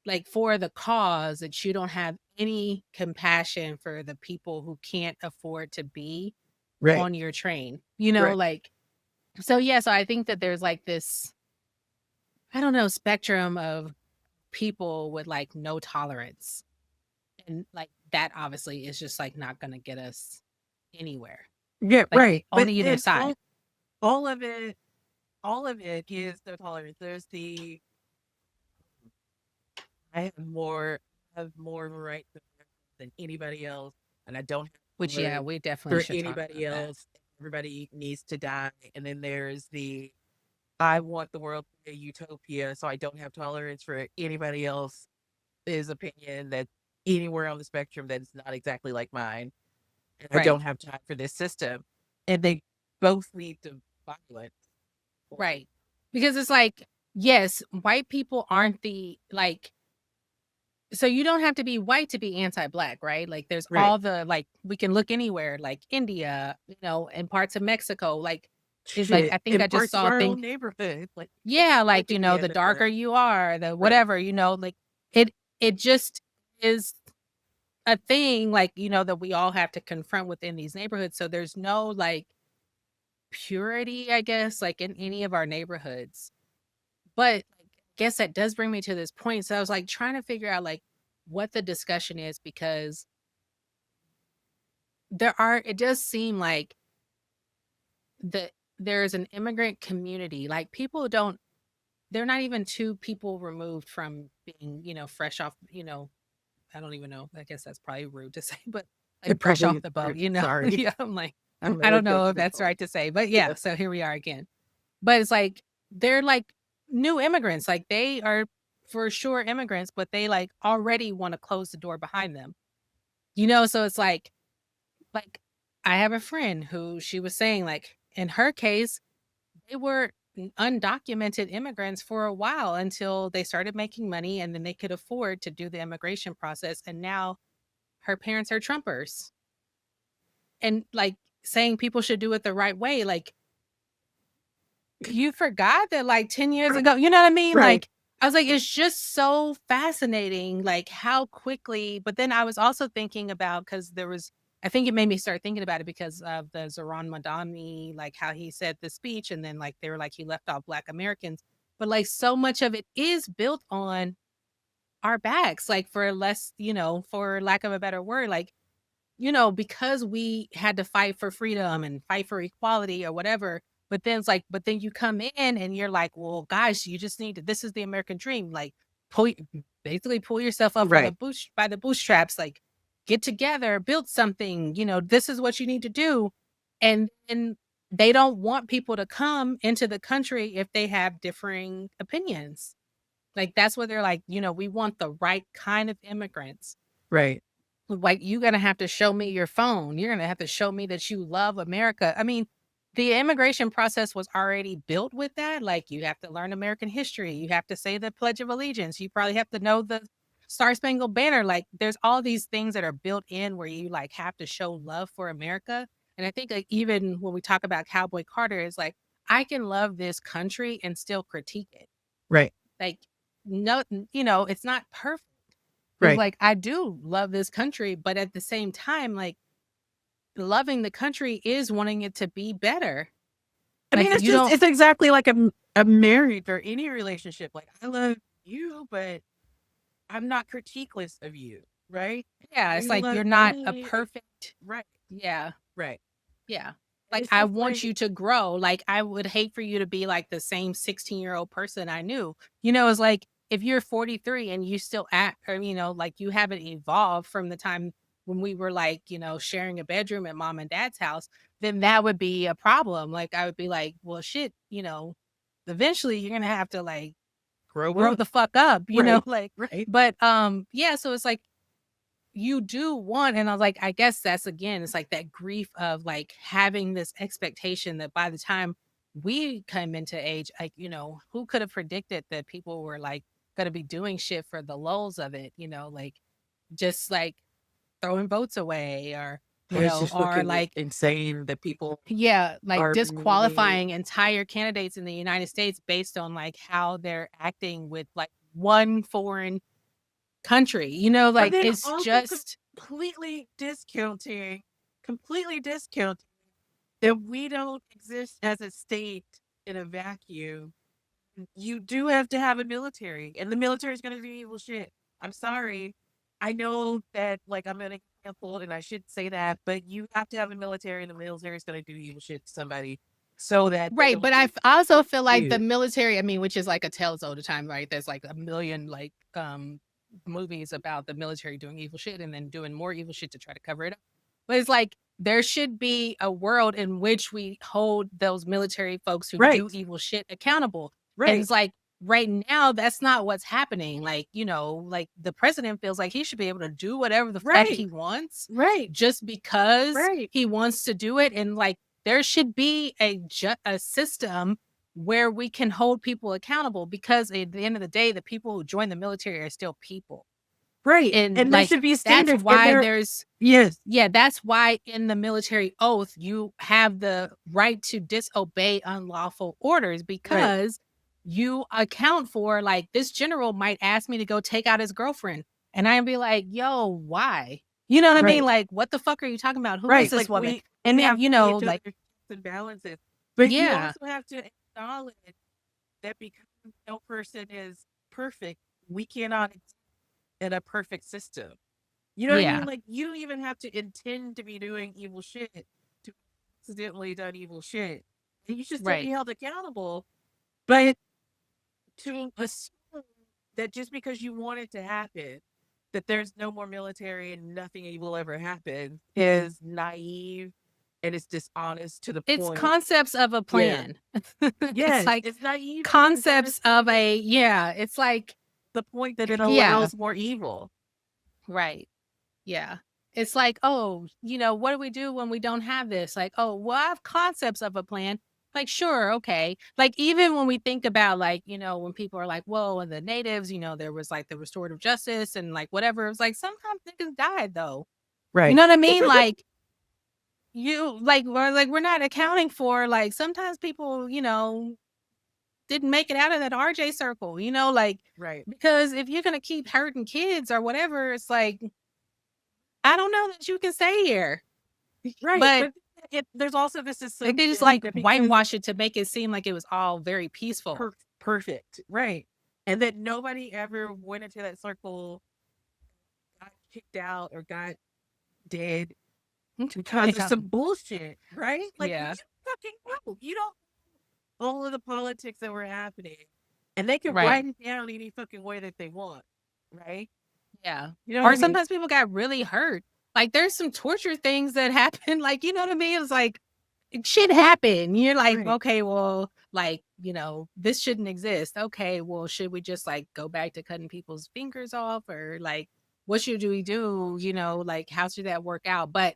like for the cause that you don't have any compassion for the people who can't afford to be Right. on your train, Right. like so yeah, so I think that there's like this, I don't know, spectrum of people with like no tolerance. And like that obviously is just like not gonna get us anywhere. Yeah. Like Right. on But either and side. all of it, all of it is the tolerance. There's the I have more of a right to than anybody else, and I don't have to Which yeah, live we definitely for should talk anybody about that. else. Everybody needs to die. And then there's the I want the world to be a utopia, so I don't have tolerance for anybody else's opinion that's anywhere on the spectrum that is not exactly like mine. And I Right. don't have time for this system. And they both lead to violence. Right. Because it's like, yes, white people aren't the like so you don't have to be white to be anti-black, right? Like there's Right. all the like we can look anywhere, like India, and parts of Mexico. Like is like Shit. I think In I just parts of saw a our thing. own neighborhood. Like Yeah, like, Bolivia the and all darker that. you are, the Right. whatever, like it just is a thing like, that we all have to confront within these neighborhoods. So there's no like purity, I guess, like in any of our neighborhoods. But like, I guess that does bring me to this point. So I was like trying to figure out like what the discussion is because it does seem like that there's an immigrant community. Like people don't they're not even two people removed from being, fresh off, I don't even know. I guess that's probably rude to say, but like It fresh probably off is the boat, rude. Sorry. Yeah, I'm like, I'm I don't know if American. that's right to say, but yeah, so here we are again. But it's like they're like new immigrants. Like they are for sure immigrants, but they like already want to close the door behind them. So it's like I have a friend who she was saying like in her case, they were undocumented immigrants for a while until they started making money and then they could afford to do the immigration process. And now her parents are Trumpers and like saying people should do it the right way. Like you forgot that like 10 years ago, you know what I mean? Right. Like I was like, it's just so fascinating, like how quickly. But then I was also thinking about because I think it made me start thinking about it because of the Zoran Madani, like how he said the speech, and then like they were like he left off Black Americans, but like so much of it is built on our backs, like for lack of a better word, like because we had to fight for freedom and fight for equality or whatever. But then it's like, but then you come in and you're like, well, guys, you just need to, this is the American dream. Like basically pull yourself up Right. by the bootstraps, like get together, build something, this is what you need to do. And then they don't want people to come into the country if they have differing opinions. Like that's what they're like, we want the right kind of immigrants. Right. Like, you're gonna have to show me your phone. You're gonna have to show me that you love America. I mean, the immigration process was already built with that. Like, you have to learn American history. You have to say the Pledge of Allegiance. You probably have to know the Star Spangled Banner. Like, there's all these things that are built in where you like have to show love for America. And I think like even when we talk about Cowboy Carter, is like I can love this country and still critique it. Right. Like, no, it's not perfect. It's Right. like I do love this country, but at the same time, like loving the country is wanting it to be better. I Like mean, you don't it's exactly like a marriage or any relationship. Like I love you, but I'm not critiqueless of you, right? yeah, Or it's you like love you're not a me, perfect right? yeah. Right. Yeah. And Like, it's I just want like you to grow. Like, I would hate for you to be like the same 16-year-old person I knew. It's like if you're 43 and you still act, or, like you haven't evolved from the time when we were like, sharing a bedroom at mom and dad's house, then that would be a problem. Like, I would be like, well, shit, eventually you're going to have to like grow grow up, the fuck up, right? like, Right. but, yeah, so it's like, you do want, and I was like, I guess that's again, it's like that grief of like having this expectation that by the time we come into age, like, who could have predicted that people were like going to be doing shit for the lulls of it, like just like throwing votes away or, Yeah, it's just or fucking like, insane that people yeah, like are meaning disqualifying entire candidates in the United States based on like how they're acting with like one foreign country, but like then it's also just, completely discounting that we don't exist as a state in a vacuum. You do have to have a military, and the military is going to do evil shit. I'm sorry. I know that, like, I'm going to get canceled, and I should say that, but you have to have a military, and the military is going to do evil shit to somebody so that they right, don't but do I also feel to like the you. military, I mean, which is like a tales all the time, right? There's like a million like movies about the military doing evil shit and then doing more evil shit to try to cover it up. But it's like there should be a world in which we hold those military folks who Right, do evil shit accountable. And right, it's like right now that's not what's happening. Like, like the president feels like he should be able to do whatever the fuck right, he wants right, just because right, he wants to do it, and like there should be a system where we can hold people accountable because at the end of the day, the people who join the military are still people. right. And And there like, should be that's standards, and why there's, yes, yeah, that's why in the military oath, you have the right to disobey unlawful orders right, because you account for like this general might ask me to go take out his girlfriend. And I'd be like, yo, why? You know what I mean? right. Like, what the fuck are you talking about? Who is Right, this like, woman? we And, have to be each like, other's checks and balances, but you yeah, also have to acknowledge that because no person is perfect, we cannot exist in a perfect system. You know what I mean? yeah, Like, you don't even have to intend to be doing evil shit to accidentally done evil shit, and you should still be right. held accountable, but to assume that just because you want it to happen, that there's no more military and nothing will ever happen is naive and it's dishonest to the It's point. concepts of a Yeah. plan. It's Yes, like it's naive and concepts dishonest of it's like, the point that it yeah, allows more evil. right. Yeah. It's like, oh, what do we do when we don't have this? Like, oh, well, I have concepts of a plan. Like, sure, okay. Like, even when we think about, like, when people are like, whoa, and the natives, there was like the restorative justice and like whatever. It's like sometimes niggas died though. You Right. know what I mean? Like, we're not accounting for, like, sometimes people, didn't make it out of that RJ circle, like, Right. because if you're going to keep hurting kids or whatever, it's like, I don't know that you can stay here. Right. But But there's also this like they just assumption like that because whitewash it to make it seem like it was all very peaceful. perfect. Right. And that nobody ever went into that circle, got kicked out, or got dead because of Yeah. some bullshit. Right. Like, you Yeah. fucking know. You don't know all of the politics that were happening. And they can Right. write it down any fucking way that they want. Right. Yeah. You know what Or I mean? sometimes people got really hurt. Like there's some torture things that happen. Like, you know what I mean? It's like shit happened. You're like, Right. okay, well, like, this shouldn't exist. Okay, well, should we just like go back to cutting people's fingers off, or like what should we do? Like how should that work out? But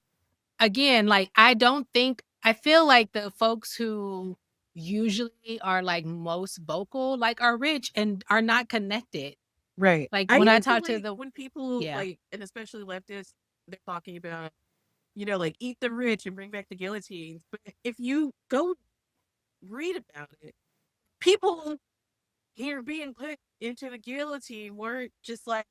again, like I feel like the folks who usually are like most vocal, like are rich and are not connected. Right. Like I when I even feel talk to like the when people yeah. like, and especially leftists, they're talking about, like, eat the rich and bring back the guillotines. But if you go read about it, people here being put into the guillotine weren't just like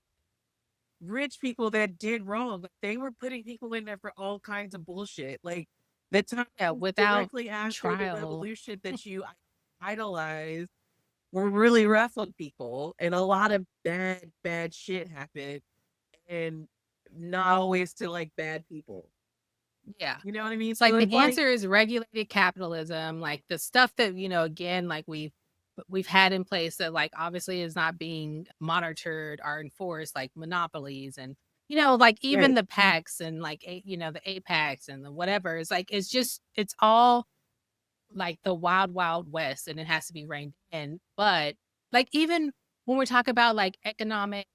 rich people that did wrong. Like, they were putting people in there for all kinds of bullshit. Like, the time Yeah, without directly after the trial. revolution that you idolize were really rough on people, and a lot of bad shit happened, and not always to like bad people. Yeah. You know what I mean? It's like So the it's like, answer is regulated capitalism, like the stuff that, again, like we've had in place that like obviously is not being monitored or enforced, like monopolies and like even right, the PACs and like the APACs and the whatever. It's like it's all like the wild, wild west, and it has to be reined in. But like even when we talk about like economic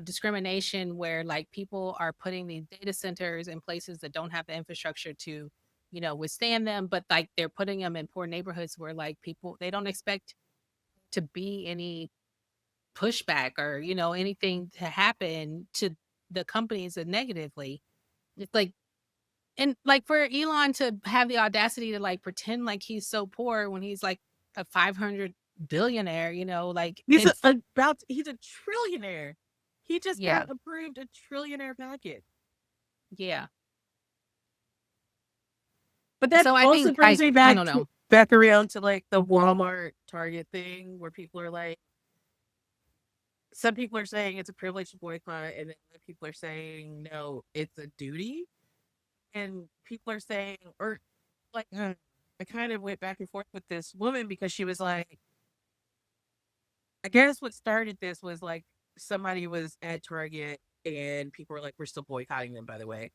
discrimination, where like people are putting these data centers in places that don't have the infrastructure to withstand them, but like they're putting them in poor neighborhoods where like people, they don't expect to be any pushback or anything to happen to the companies that negatively. It's like, and like for Elon to have the audacity to like pretend like he's so poor when he's like a 500 billionaire, like it's he's a trillionaire. He just yeah. got approved a trillionaire package. Yeah. But that So I also think brings me I don't know. back around to like the Walmart Target thing, where people are like, some people are saying it's a privilege to boycott, and then other people are saying no, it's a duty. And people are saying, or like, I kind of went back and forth with this woman because she was like, I guess what started this was like somebody was at Target and people were like, we're still boycotting them, by the way.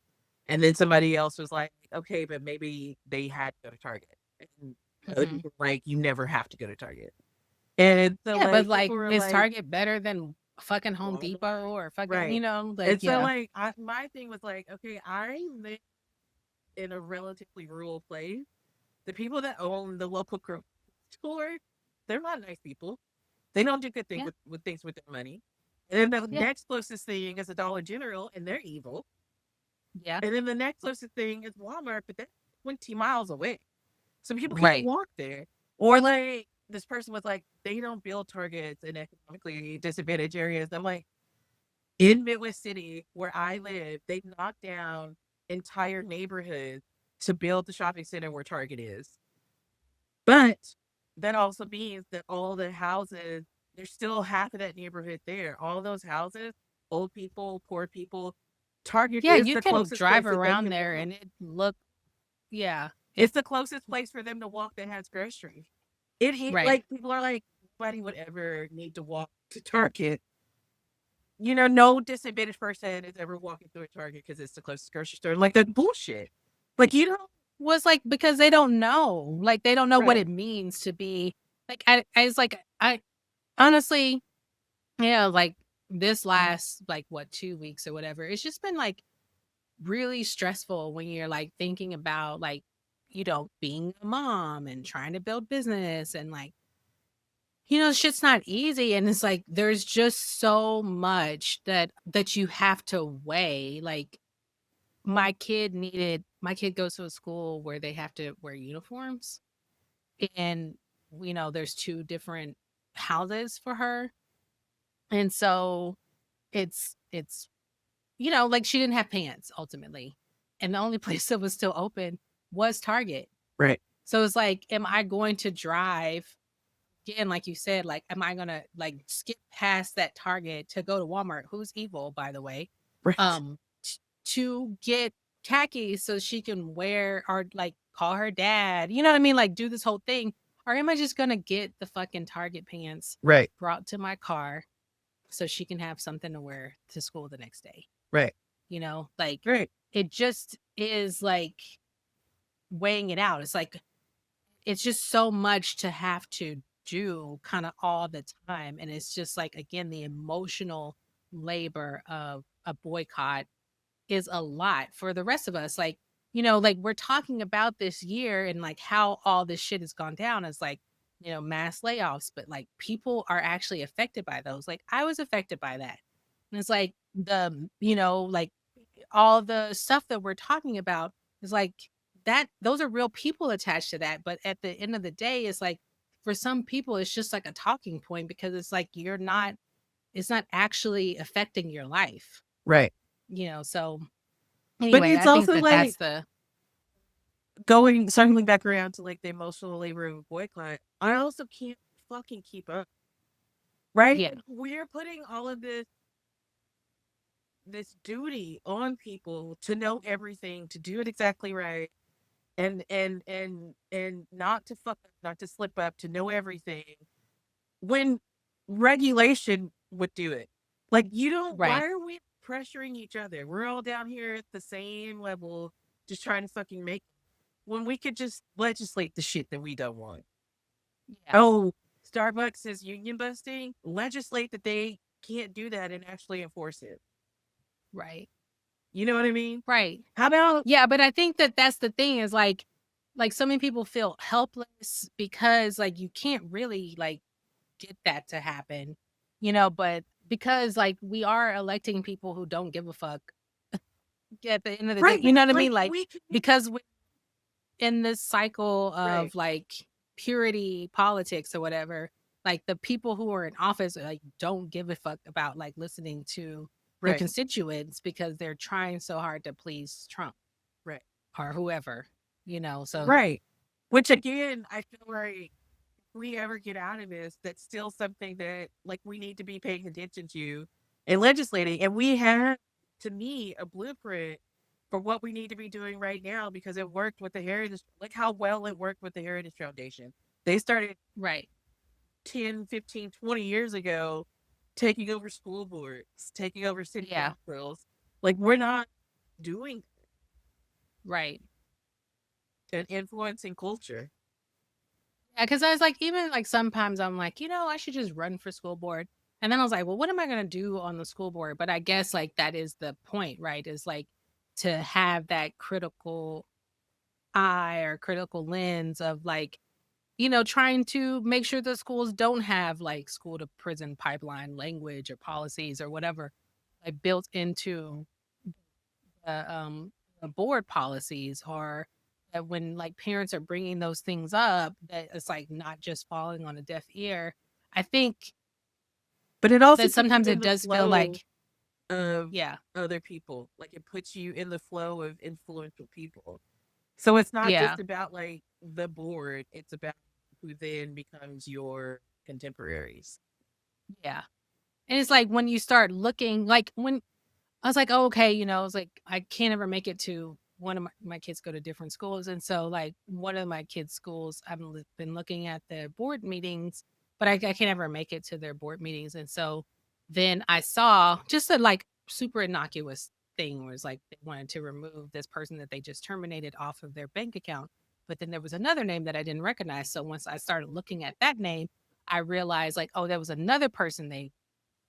And then somebody else was like, okay, but maybe they had to go to Target. And other Mhm. people were like, you never have to go to Target. And so, Yeah, but like, like, people were is like, Target better than fucking Home Walmart. Depot or fucking, Right. like, And so, yeah, like, my thing was like, okay, I live in a relatively rural place. The people that own the local grocery store, they're not nice people. They don't do good things yeah, with things with their money. And then the yeah, next closest thing is a Dollar General, and they're evil. yeah, And then the next closest thing is Walmart, but that's 20 miles away. So people can't right. walk there. Or like, this person was like, they don't build Targets in economically disadvantaged areas. I'm like, in Midwest City, where I live, they knocked down entire neighborhoods to build the shopping center where Target is. But that also means that all the houses, there's still half of that neighborhood there. All those houses, old people, poor people, Target Yeah, is you the can closest drive place that they around can there walk. and it look, yeah, It's the closest place for them to walk that has groceries. right. Like, people are like, nobody would ever need to walk to Target. No disadvantaged person is ever walking through a Target because it's the closest grocery store. Like, that's bullshit. Like, you don't. Was like because they don't know. Like they don't know what Right. it means to be like I was like I honestly, yeah, like this last like what 2 weeks or whatever, it's just been like really stressful when you're like thinking about like, being a mom and trying to build business and like, shit's not easy. And it's like there's just so much that you have to weigh. Like my kid goes to a school where they have to wear uniforms and there's two different houses for her. And so it's like she didn't have pants ultimately. And the only place that was still open was Target. Right. So it's like, am I going to drive again, like you said, like, am I gonna like skip past that Target to go to Walmart, who's evil, by the way, Right. to get khakis so she can wear or like call her dad, you know what I mean? Like do this whole thing. Or am I just gonna get the fucking Target pants Right. brought to my car so she can have something to wear to school the next day? Right. Like Right. it just is like weighing it out. It's like it's just so much to have to do kind of all the time. And it's just like, again, the emotional labor of a boycott is a lot for the rest of us. Like, like we're talking about this year and like how all this shit has gone down as like, mass layoffs, but like people are actually affected by those. Like I was affected by that. And it's like like all the stuff that we're talking about is like that those are real people attached to that. But at the end of the day, it's like for some people, it's just like a talking point because it's like it's not actually affecting your life. Right. So But anyway, it's I think also that that's like the circling back around to like the emotional labor of a boycott. I also can't fucking keep up. Right? yeah, We're putting all of this duty on people to know everything, to do it exactly right, and not to fuck up, not to slip up, to know everything. When regulation would do it. Like you don't why right. are we pressuring each other? We're all down here at the same level, just trying to fucking make when we could just legislate the shit that we don't want. Yeah, Oh, Starbucks is union busting. Legislate that they can't do that and actually enforce it. right. You know what I mean? Right. How about Yeah, but I think that that's the thing is like so many people feel helpless because like you can't really like get that to happen, but because like we are electing people who don't give a fuck at the end of the day, right? you know what I Like mean? Like we can because we in this cycle right, of like purity politics or whatever, like the people who are in office like don't give a fuck about like listening to their right, constituents because they're trying so hard to please Trump right, or whoever, so right. Which again, I feel like if we ever get out of this, that's still something that like we need to be paying attention to and legislating. And we have, to me, a blueprint for what we need to be doing right now because it worked with the Heritage. Look how well it worked with the Heritage Foundation. They started right. 10, 15, 20 years ago, taking over school boards, taking over city Yeah, councils. Like we're not doing right. and influencing culture. Yeah, because I was like, even like sometimes I'm like, I should just run for school board. And then I was like, well, what am I going to do on the school board? But I guess like that is the point, right? Is like to have that critical eye or critical lens of like, trying to make sure the schools don't have like school to prison pipeline language or policies or whatever like built into the board policies or that when like parents are bringing those things up that it's like not just falling on a deaf ear. I think But it also that puts you sometimes in it the does feel flow like of yeah, other people. Like it puts you in the flow of influential people. So it's not yeah, just about like the board, it's about who then becomes your contemporaries. yeah. And it's like when you start looking like when I was like, oh, okay, I was like, I can't ever make it to one of my kids go to different schools. And so like one of my kids' schools, I've been looking at the board meetings but I can never make it to their board meetings. And so then I saw just a like super innocuous thing was like they wanted to remove this person that they just terminated off of their bank account. But then there was another name that I didn't recognize. So once I started looking at that name, I realized like, oh, there was another person they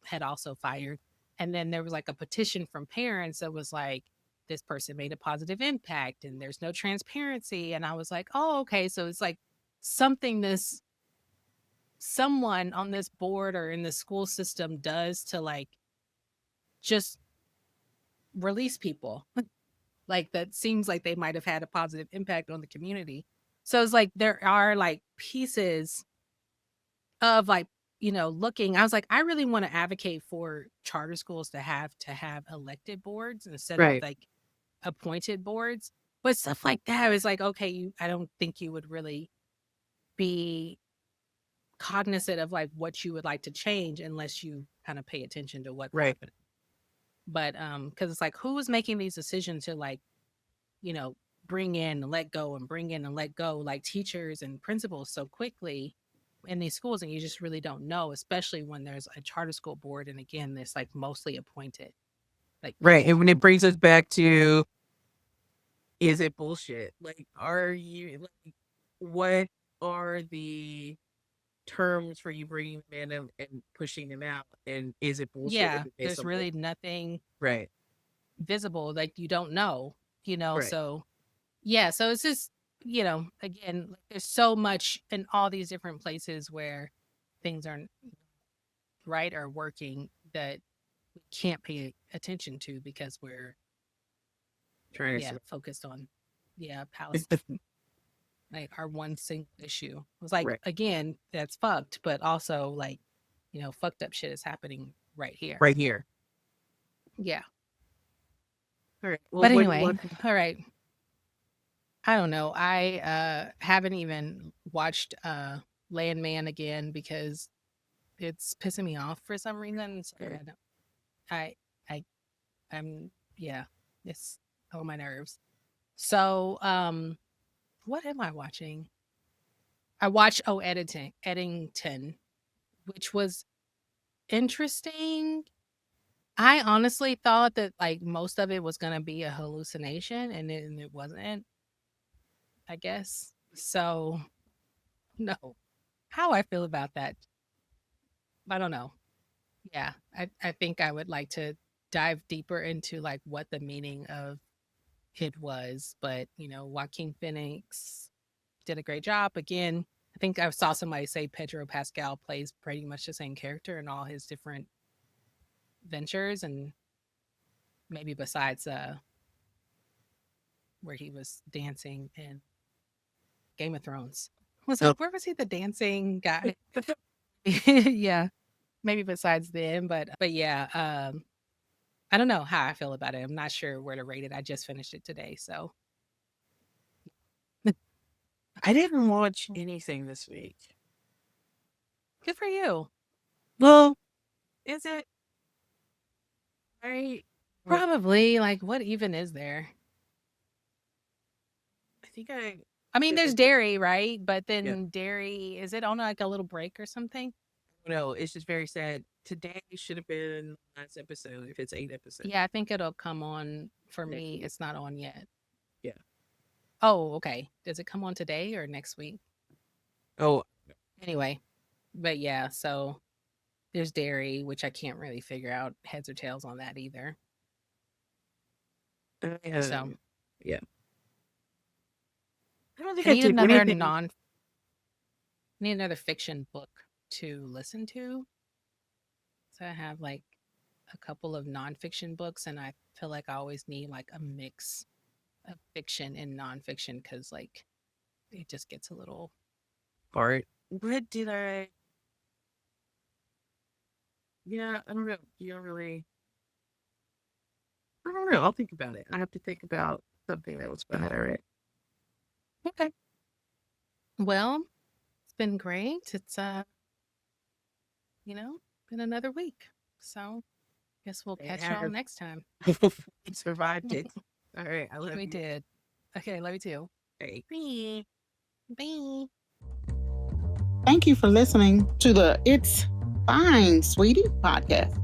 had also fired. And then there was like a petition from parents that was like, this person made a positive impact and there's no transparency. And I was like, oh, okay. So it's like something this someone on this board or in the school system does to like just release people like that seems like they might have had a positive impact on the community. So it's like there are like pieces of like, looking, I was like, I really want to advocate for charter schools to have elected boards instead of Right. like appointed boards. But stuff like that was like, okay, I don't think you would really be cognizant of like what you would like to change unless you kind of pay attention to what's Right. happening. But because it's like who is making these decisions to like, you know, bring in and let go and bring in and let go like teachers and principals so quickly in these schools, and you just really don't know, especially when there's a charter school board and again it's like mostly appointed like Right. people. And when it brings us back to, is it bullshit? Like, are you like, what are the terms for you bringing them in and pushing them out? And is it bullshit if Yeah, it makes there's them really nothing right? visible, like you don't know, Right. so yeah, so it's just, again, like, there's so much in all these different places where things aren't right or working that we can't pay attention to because we're Trying to survive. focused on Palestine, like our one single issue. It was like Right. again, that's fucked, but also like, fucked up shit is happening right here. Right here. Yeah. All right. Well, But what do you anyway, want? all right. I don't know. I haven't even watched Landman again because it's pissing me off for some reason. So Okay. I I I'm yeah, it's on my nerves. So what am I watching? I watched Eddington, which was interesting. I honestly thought that like most of it was gonna be a hallucination and it wasn't, I guess. So no. How I feel about that, I don't know. Yeah, I think I would like to dive deeper into like what the meaning of it was. But Joaquin Phoenix did a great job. Again, I think I saw somebody say Pedro Pascal plays pretty much the same character in all his different ventures, and maybe besides where he was dancing in Game of Thrones. I was Oh, like, where was he the dancing guy? Yeah, maybe besides then, but yeah, I don't know how I feel about it. I'm not sure where to rate it. I just finished it today, so I didn't watch anything this week. good for you. Well, is it? I Probably. Like, what even is there? I think I I mean, there's dairy, right? But yeah. then dairy, is it on like a little break or something? No, it's just very sad. Today should have been the last episode if it's 8 episodes Yeah, I think it'll come on for next me. week. It's not on yet. Yeah. Oh, okay. Does it come on today or next week? Oh, Anyway, but yeah, so there's dairy, which I can't really figure out heads or tails on that either. So yeah. I don't think I I need took another anything. need another fiction book to listen to. So I have like a couple of nonfiction books, and I feel like I always need like a mix of fiction and nonfiction because like it just gets a little. Part. What did I? Yeah, I don't know. You don't really. I don't know. I'll think about it. I have to think about something that was better. Okay. Well, it's been great. It's been another week. So guess we'll It catch y'all has. next time. We survived it. All right. I love We you. did. Okay, love you too. Hey. Bye. Bye. Thank you for listening to the It's Fine, Sweetie podcast.